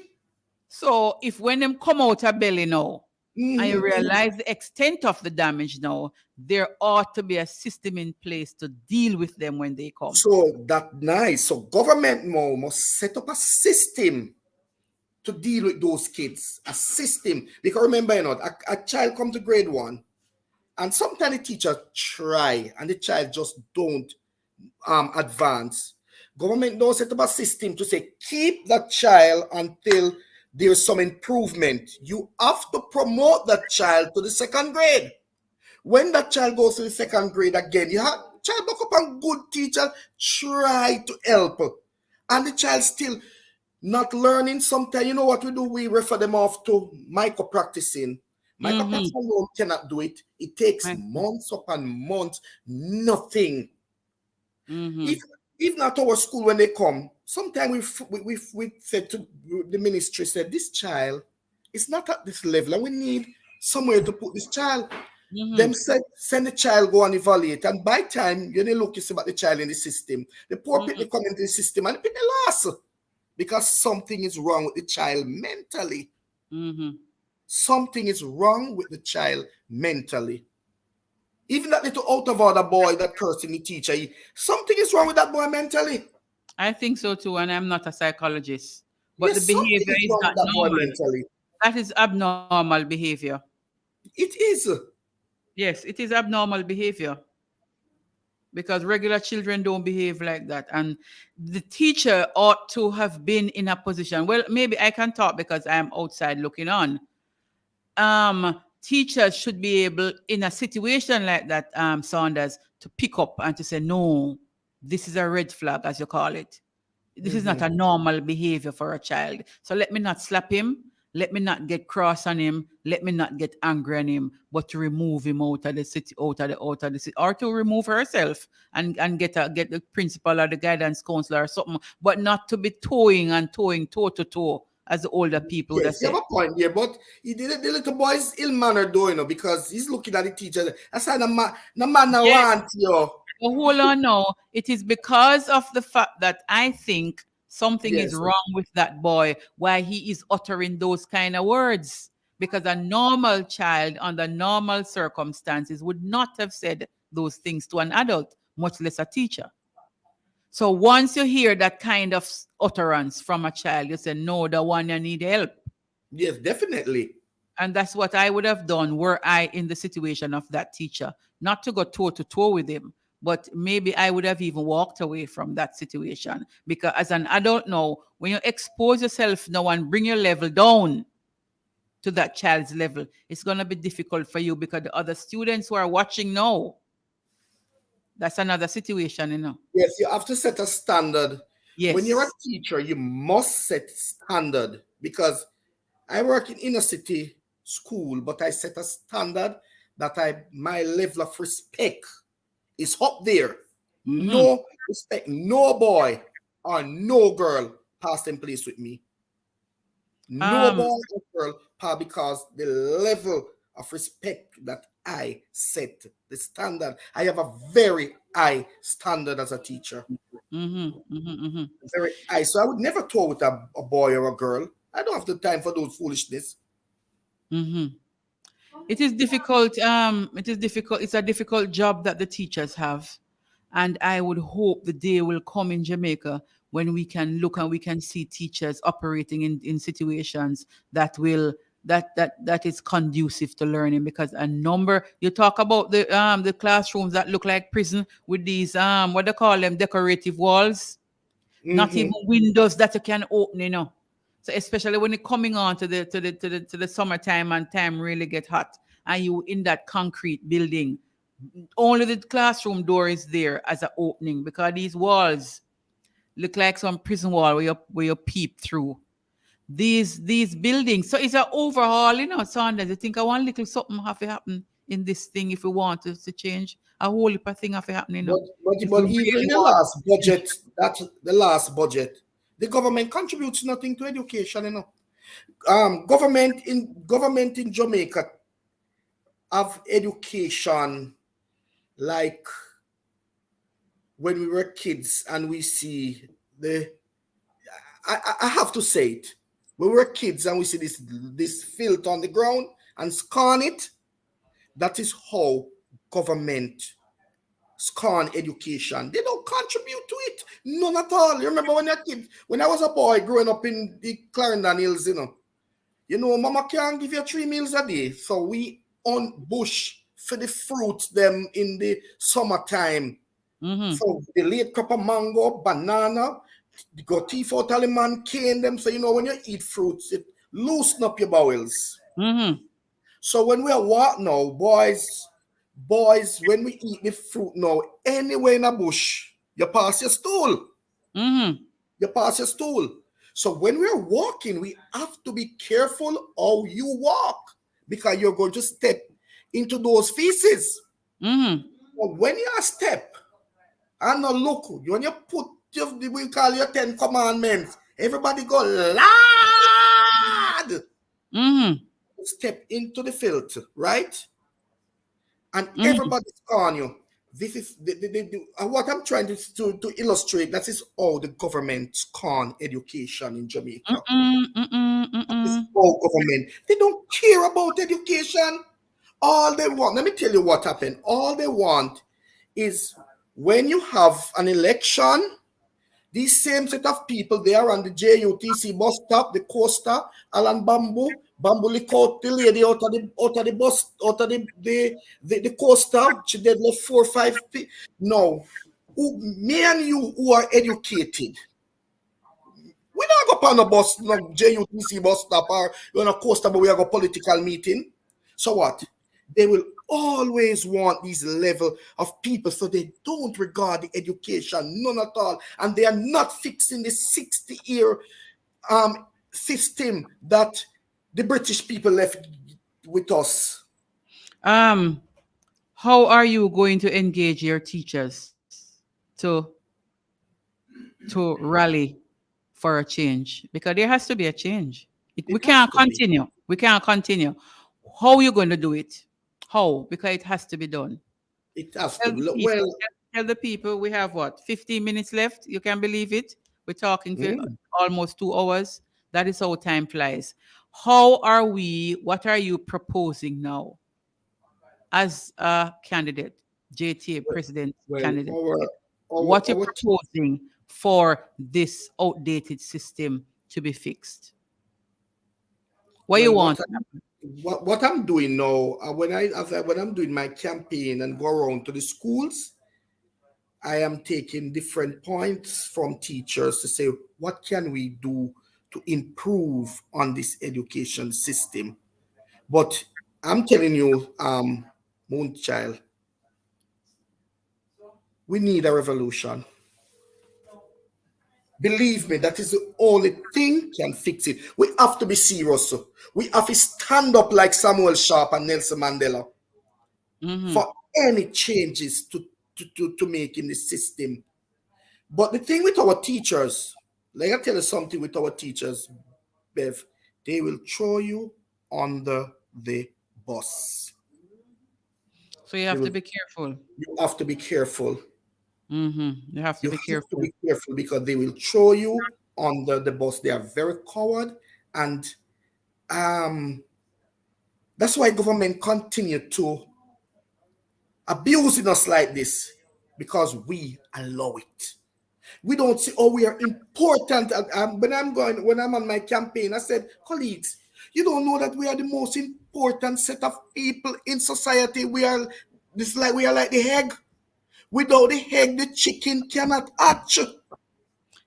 So if when them come out of belly now, and you realize the extent of the damage now, there ought to be a system in place to deal with them when they come. So that's nice. So government now must set up a system to deal with those kids. A system. Because remember, a child come to grade 1, and sometimes the teacher try, and the child just don't advance. Government don't set up a system to say keep that child until there's some improvement. You have to promote that child to the 2nd grade. When that child goes to the 2nd grade again, you have child look up and good teacher try to help, and the child still not learning. Sometimes you know what we do? We refer them off to micro practicing. Micro practicing alone cannot do it. It takes months upon months. Nothing. If not our school, when they come, sometimes we said to the ministry, said this child is not at this level and we need somewhere to put this child. Them said send the child go and evaluate, and by time you look, you see about the child in the system, the poor people come into the system and they lost because something is wrong with the child mentally. Something is wrong with the child mentally. Even that little out of order boy that cursing the teacher, something is wrong with that boy mentally. I think so too, and I'm not a psychologist. But the behavior is not normal. That is abnormal behavior. It is. Yes, it is abnormal behavior. Because regular children don't behave like that. And the teacher ought to have been in a position. Well, maybe I can talk because I am outside looking on. Teachers should be able, in a situation like that, Saunders, to pick up and to say, no, this is a red flag, as you call it. This is not a normal behavior for a child. So let me not slap him. let me not get cross on him, let me not get angry on him, but to remove him out of the city, out of the city, or to remove herself and get the principal or the guidance counselor or something, but not to be towing toe to toe as the older people that Yes, you say. have a point there, but the little boy is ill-mannered though, because he's looking at the teacher. That's why the man I Yes. want you. But hold on now. It is because of the fact that I think something is Yes. wrong with that boy, why he is uttering those kind of words. Because a normal child under normal circumstances would not have said those things to an adult, much less a teacher. So once you hear that kind of utterance from a child, you say, no, the one you need help. Yes, definitely. And that's what I would have done were I in the situation of that teacher, not to go toe to toe with him, but maybe I would have even walked away from that situation. Because as an adult now, when you expose yourself now and bring your level down to that child's level, it's going to be difficult for you because the other students who are watching now, that's another situation, you know. Yes, you have to set a standard. Yes. When you're a teacher, you must set standard, because I work in inner city school, but I set a standard that my level of respect is up there. No respect, no boy or no girl pass in place with me. No boy or girl, because the level of respect that I set, the standard. I have a very high standard as a teacher. Very high. So I would never tour with a boy or a girl. I don't have the time for those foolishness. It is difficult. It is difficult. It's a difficult job that the teachers have. And I would hope the day will come in Jamaica when we can look and we can see teachers operating in situations that will that is conducive to learning. Because a number, you talk about the classrooms that look like prison with these what they call them, decorative walls, not even windows that you can open, you know. So especially when you're coming on to the summertime and time really get hot and you in that concrete building, only the classroom door is there as an opening, because these walls look like some prison wall where you peep through these buildings. So it's an overhaul, you know, Sanders. I think one little something have to happen in this thing if we want to change. A whole heap of thing have to happen, you know. But even in the last budget, the last budget, the government contributes nothing to education, you know. Government in Jamaica have education like when we were kids, and we see I have to say it. When we were kids and we see this filth on the ground and scorn it, that is how government scorn education. They don't contribute to it. None at all. You remember when you're a kid, when I was a boy growing up in the Clarendon Hills, you know, mama can't give you 3 meals a day. So we on bush for the fruits them in the summertime. So the late crop of mango, banana, you got teeth out of the man, cane them. So you know when you eat fruits, it loosen up your bowels. So when we are what now, boys, when we eat the fruit now, anywhere in a bush, you pass your stool. You pass your stool. So when we're walking, we have to be careful how you walk, because you're going to step into those feces. But when you step and now look, when you put we call your 10 commandments, everybody go lad. Step into the filth, right? And everybody's on you. This is what I'm trying to illustrate. That is how the government scorn education in Jamaica. This whole government, they don't care about education. All they want, let me tell you what happened. All they want is when you have an election, these same set of people, they are on the JUTC bus stop, the Costa, Alan Bamboo lick out the lady out of the bus, out of the Costa. She did like 4 or 5 people. No, me and you who are educated, we don't go on a bus, no JUTC bus stop, or you're on a Costa, but we have a political meeting. So what? They will always want these level of people, so they don't regard the education, none at all, and they are not fixing the 60-year system that The British people left with us. How are you going to engage your teachers to rally for a change? Because there has to be a change. We can't continue. We can't continue. How are you going to do it? How? Because it has to be done. It has Tell to. the people, tell the people we have what, 15 minutes left? You can believe it. We're talking for almost 2 hours. That is how time flies. How are we? What are you proposing now as a candidate, JTA president candidate? What you're proposing for this outdated system to be fixed? What you want? What I'm doing now, when I'm doing my campaign and go around to the schools, I am taking different points from teachers to say, what can we do to improve on this education system? But I'm telling you, Moonchild, we need a revolution. Believe me, that is the only thing can fix it. We have to be serious. We have to stand up like Samuel Sharp and Nelson Mandela for any changes to make in the system. But the thing with our teachers, like I tell you something with our teachers, Bev, they will throw you under the bus. So you have to be careful. You have to be careful. You have to be careful. To be careful because they will throw you under the bus. They are very coward, and that's why government continue to abusing us like this, because we allow it. We don't see, oh, we are important. When I'm on my campaign, I said, colleagues, you don't know that we are the most important set of people in society. We are like the egg. Without the egg, the chicken cannot hatch.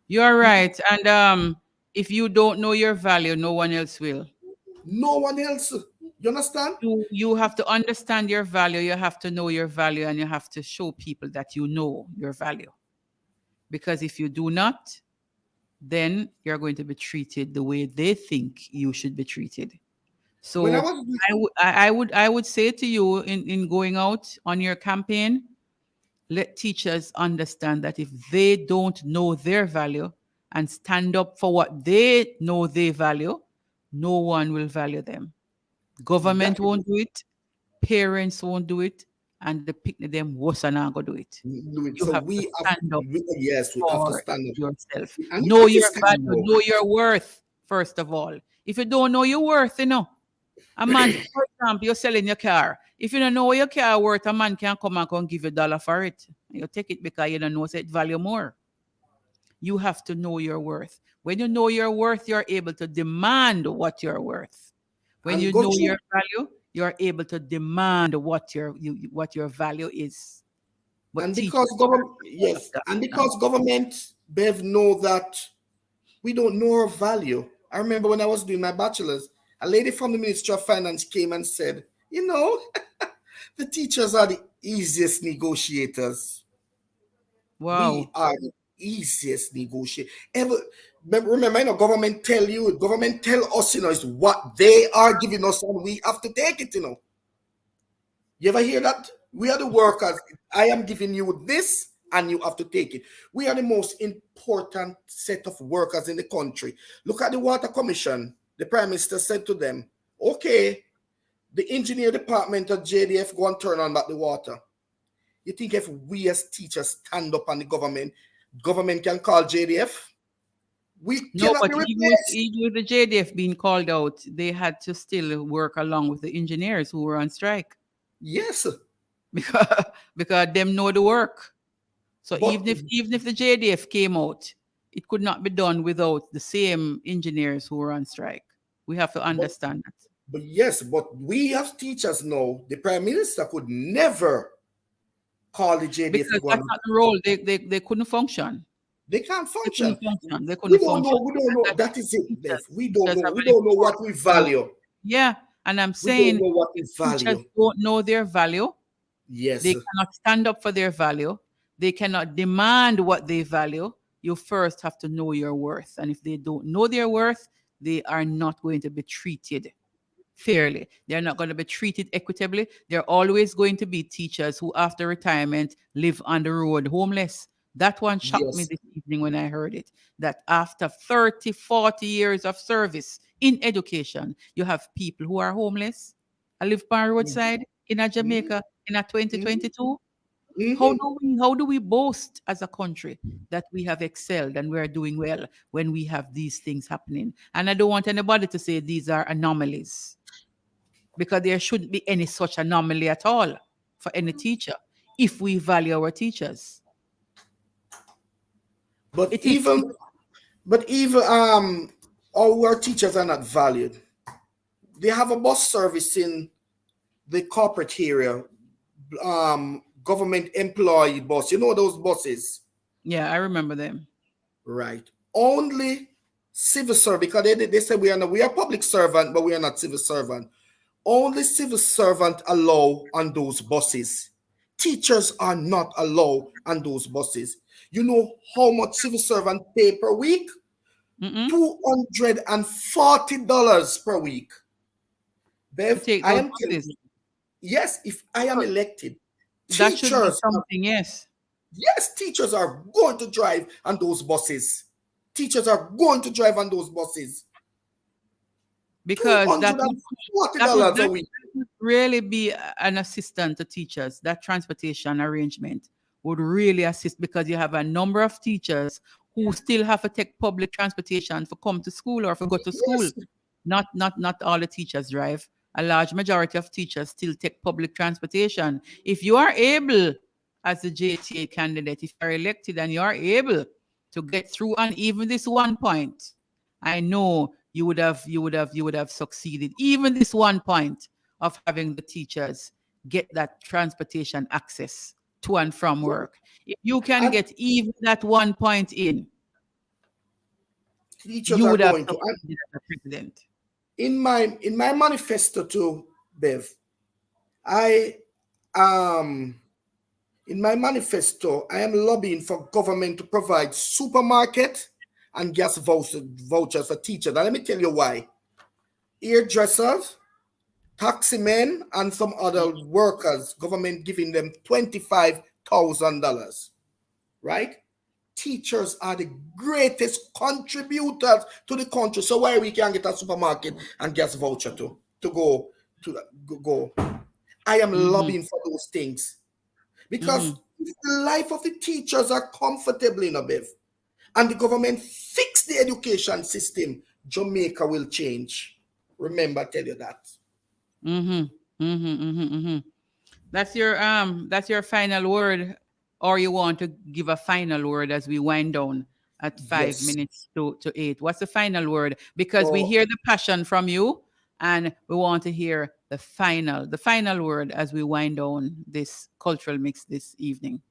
You're right. And if you don't know your value, no one else will. No one else. You understand? You have to understand your value. You have to know your value, and you have to show people that you know your value. Because if you do not, then you're going to be treated the way they think you should be treated. So I would say to you in going out on your campaign, let teachers understand that if they don't know their value and stand up for what they know they value, no one will value them. Government won't do it, parents won't do it, and the picnic them worse are not going to do it. You have to stand up. Yes, we have to stand up yourself. Know your value, know your worth, first of all. If you don't know your worth, a man, for example, you're selling your car. If you don't know what your car worth, a man can come and give you $1 for it. You take it because you don't know it value more. You have to know your worth. When you know your worth, you're able to demand what you're worth. When you know your value, you're able to demand what your value is. But and because government, Bev, know that we don't know our value. I remember when I was doing my bachelor's, a lady from the Ministry of Finance came and said, the teachers are the easiest negotiators. Wow. We are the easiest negotiators. Remember, government tell us, is what they are giving us, and we have to take it, You ever hear that? We are the workers. I am giving you this, and you have to take it. We are the most important set of workers in the country. Look at the Water Commission. The Prime Minister said to them, okay, the engineer department at JDF go and turn on back the water. You think if we as teachers stand up on the government can call JDF? No, but even with the JDF being called out, they had to still work along with the engineers who were on strike. Yes. Because them know the work. So even if the JDF came out, it could not be done without the same engineers who were on strike. We have to understand that. But we as teachers know the Prime Minister could never call the JDF. Because that's not the role. They couldn't function. They can't function. They couldn't function. We don't know. That is it, Beth. We don't know. We don't know what we value. Yeah, and I'm saying we don't know what we value. Teachers don't know their value. Yes. They cannot stand up for their value. They cannot demand what they value. You first have to know your worth. And if they don't know their worth, they are not going to be treated fairly. They're not going to be treated equitably. There are always going to be teachers who, after retirement, live on the road homeless. That one shocked me Yes. this evening when I heard it. That after 30, 40 years of service in education, you have people who are homeless. I live by roadside in a Jamaica in a 2022. How do we boast as a country that we have excelled and we are doing well when we have these things happening? And I don't want anybody to say these are anomalies, because there shouldn't be any such anomaly at all for any teacher if we value our teachers. But It is even our teachers are not valued. They have a bus service in the corporate area, government employee bus. You know those buses, yeah, I remember them. right? Only civil servant, because they say we are public servant, but we are not civil servant. Only civil servant allow on those buses. Teachers are not allowed on those buses. You know how much civil servant pay per week? $240 per week. Bev, Take I those am telling buses. you, yes, if I am elected, That should be teachers, something, yes. yes, teachers are going to drive on those buses. Teachers are going to drive on those buses. Because that $240 a week. would really be an assistant to teachers. That transportation arrangement would really assist, because you have a number of teachers who still have to take public transportation for come to school or for go to school. Yes. Not all the teachers drive. A large majority of teachers still take public transportation. If you are able, as a JTA candidate, if you're elected and you are able to get through on even this one point, I know you would have succeeded. Even this one point of having the teachers get that transportation access to and from work. If you can get even that 1 point in, Teachers you are would have going to. succeeded as a president. In my manifesto to Bev, in my manifesto, I am lobbying for government to provide supermarket and gas vouchers for teachers. And let me tell you why. Hairdressers, taxi men, and some other workers, government giving them $25,000, right? Teachers are the greatest contributors to the country. So why we can't get a supermarket and gas voucher to go. I am lobbying for those things. Because if the life of the teachers are comfortable in Bev, and the government fix the education system, Jamaica will change. Remember, I tell you that. That's your final word, or you want to give a final word as we wind down at 5 minutes to 8? What's the final word? Because we hear the passion from you, and we want to hear the final word as we wind down this cultural mix this evening.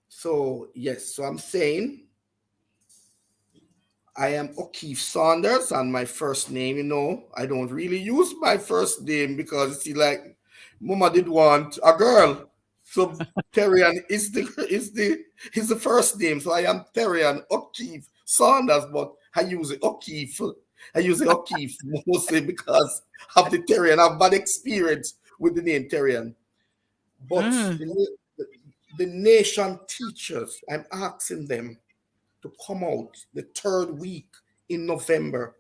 So yes, so I'm saying I am O'Keefe Saunders, and my first name, I don't really use my first name because like Mama did want a girl. So Terrian is the first name. So I am Terrian O'Keefe Saunders, but I use it O'Keefe. I use it O'Keefe mostly because of the Terrian. I have bad experience with the name Terrian. But the nation teachers, I'm asking them to come out the third week in November.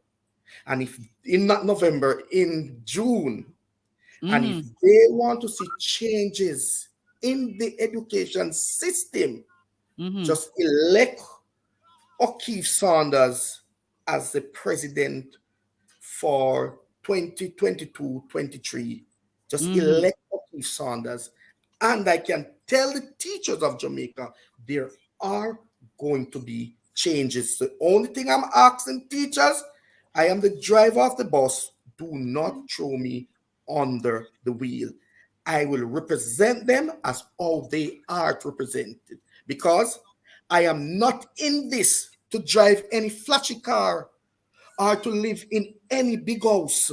And if in not November, in June. And if they want to see changes in the education system, just elect O'Keefe Saunders as the president for 2022-23. Just elect O'Keefe Saunders. And I can tell the teachers of Jamaica, there are going to be changes. The only thing I'm asking teachers, I am the driver of the bus. Do not throw me under the wheel. I will represent them as all they are represented, because I am not in this to drive any flashy car or to live in any big house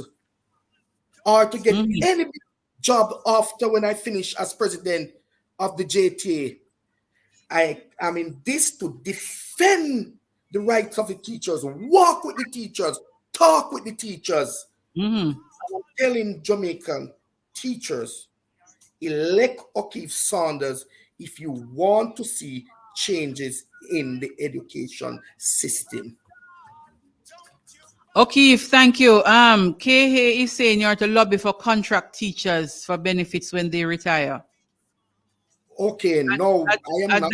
or to get any big job after when I finish as president of the JTA. I am in this to defend the rights of the teachers, walk with the teachers, talk with the teachers. I'm telling Jamaican teachers, elect O'Keefe Saunders if you want to see changes in the education system. O'Keefe, thank you. Kehe is saying you're to lobby for contract teachers for benefits when they retire. Okay, no, I am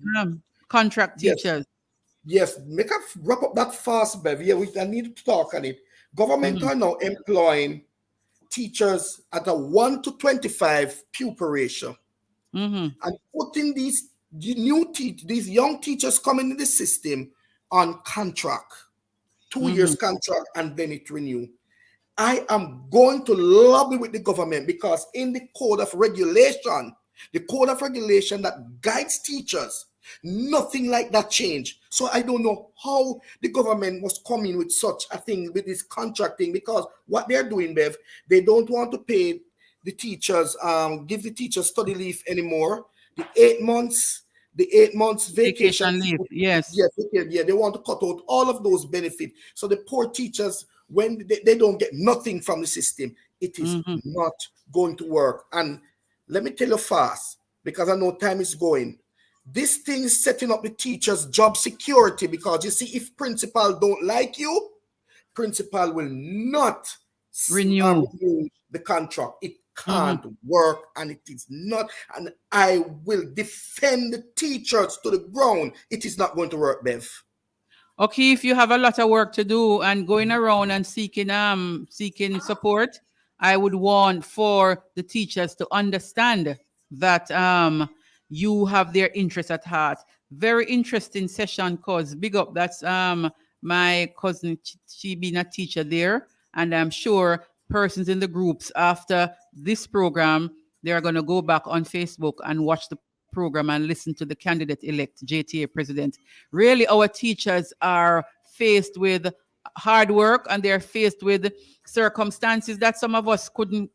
not. Contract Yes. teachers. Yes, make us wrap up that fast, Bev. Yeah, I need to talk on it. Government are now employing teachers at a 1 to 25 pupil ratio, and putting these young teachers coming in the system on contract, 2 years contract, and then it renew. I am going to lobby with the government because in the code of regulation that guides teachers, nothing like that change. So I don't know how the government was coming with such a thing with this contracting, because what they're doing, Bev, they don't want to pay the teachers, give the teachers study leave anymore. The 8 months vacation leave. Yes. Yeah, they want to cut out all of those benefits. So the poor teachers, when they don't get nothing from the system, it is not going to work. And let me tell you fast, because I know time is going. This thing is setting up the teachers' job security, because you see, if principal don't like you, principal will not renew the contract. It can't work, and it is not. And I will defend the teachers to the ground. It is not going to work, Bev. Okay, if you have a lot of work to do and going around and seeking support, I would want for the teachers to understand that you have their interest at heart. Very interesting session, cause big up. That's my cousin. She been a teacher there, and I'm sure persons in the groups after this program, they are going to go back on Facebook and watch the program and listen to the candidate-elect JTA president. Really, our teachers are faced with hard work, and they're faced with circumstances that some of us couldn't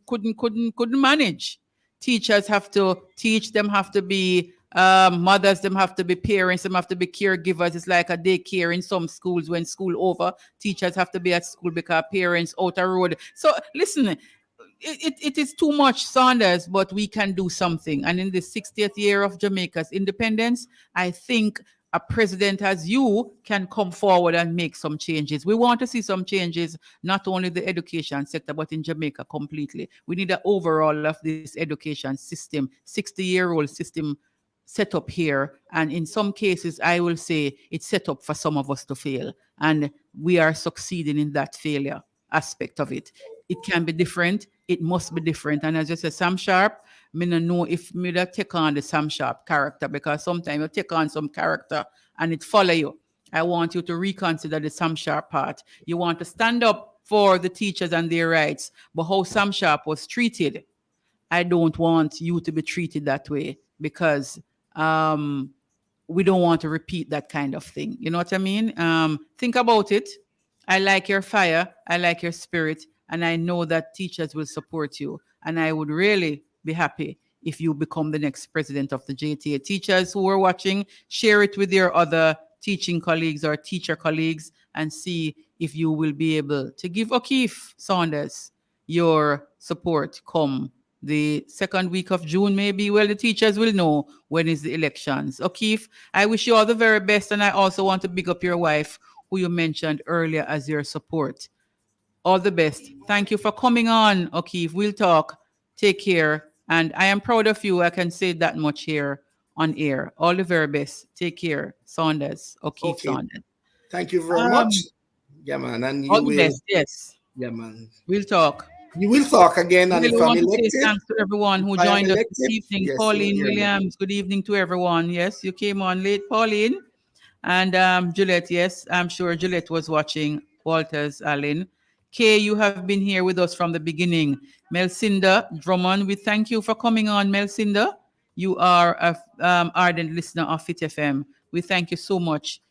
manage. Teachers have to teach, them have to be mothers, them have to be parents, them have to be caregivers. It's like a daycare in some schools. When school over, teachers have to be at school because parents out the road. So listen, it is too much, Saunders, but we can do something. And in the 60th year of Jamaica's independence, I think a president as you can come forward and make some changes. We want to see some changes, not only the education sector, but in Jamaica completely. We need an overall of this education system, 60-year-old system set up here. And in some cases, I will say it's set up for some of us to fail. And we are succeeding in that failure aspect of it. It can be different. It must be different. And as you said, Sam Sharp, I don't know if me that take on the Sam Sharp character, because sometimes you take on some character and it follow you. I want you to reconsider the Sam Sharp part. You want to stand up for the teachers and their rights, but how Sam Sharp was treated, I don't want you to be treated that way, because we don't want to repeat that kind of thing. You know what I mean? Think about it. I like your fire. I like your spirit. And I know that teachers will support you. And I would really be happy if you become the next president of the JTA. Teachers who are watching, share it with your other teaching colleagues or teacher colleagues and see if you will be able to give O'Keefe Saunders your support come the second week of June, maybe. Well, the teachers will know when is the elections. O'Keefe, I wish you all the very best. And I also want to big up your wife, who you mentioned earlier as your support. All the best. Thank you for coming on, O'Keefe. We'll talk. Take care. And I am proud of you. I can say that much here on air. All the very best. Take care. Saunders. O'Keefe Saunders. Thank you very much. Yeah, man. And all the best. Yes. Yeah, man. We'll talk. You will talk again. And I want to say thanks to everyone who joined us this evening. Yes, Pauline Williams, good evening to everyone. Yes, you came on late, Pauline. And Juliet, yes, I'm sure Juliet was watching. Walters, Allen. Kay, you have been here with us from the beginning. Melcinda Drummond, we thank you for coming on, Melcinda. You are an ardent listener of Fit FM. We thank you so much.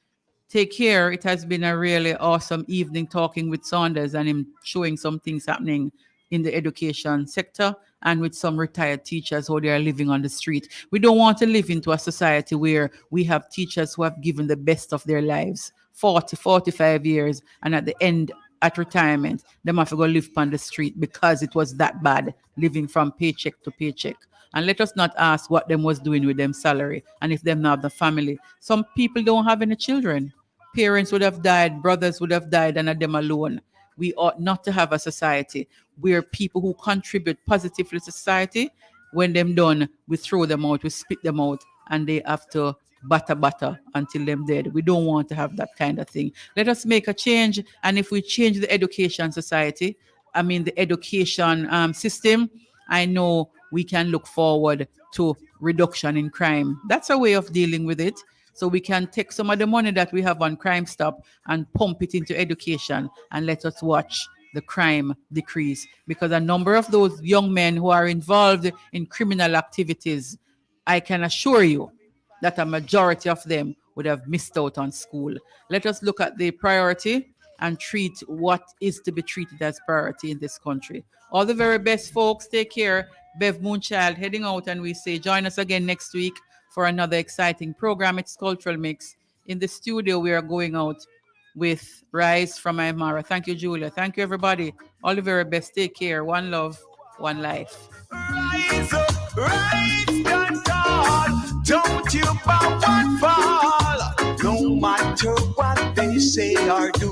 Take care. It has been a really awesome evening talking with Saunders and him showing some things happening in the education sector and with some retired teachers who they are living on the street. We don't want to live into a society where we have teachers who have given the best of their lives, 40, 45 years, and at the end at retirement, them have to go live on the street because it was that bad, living from paycheck to paycheck. And let us not ask what them was doing with them salary and if them not have the family. Some people don't have any children. Parents would have died, brothers would have died, and are them alone. We ought not to have a society where people who contribute positively to society, when them done, we throw them out, we spit them out, and they have to batter until them dead. We don't want to have that kind of thing. Let us make a change. And if we change the education society, the education system, I know we can look forward to reduction in crime. That's a way of dealing with it. So we can take some of the money that we have on Crime Stop and pump it into education and let us watch the crime decrease. Because a number of those young men who are involved in criminal activities, I can assure you that a majority of them would have missed out on school. Let us look at the priority and treat what is to be treated as priority in this country. All the very best, folks. Take care. Bev Moonchild heading out, and we say join us again next week for another exciting program. It's Cultural Mix. In the studio, we are going out with Rise from Aymara. Thank you, Julia. Thank you, everybody. All the very best. Take care. One love, one life. Rise up, rise and tall. Don't you bow and fall. No matter what they say or do.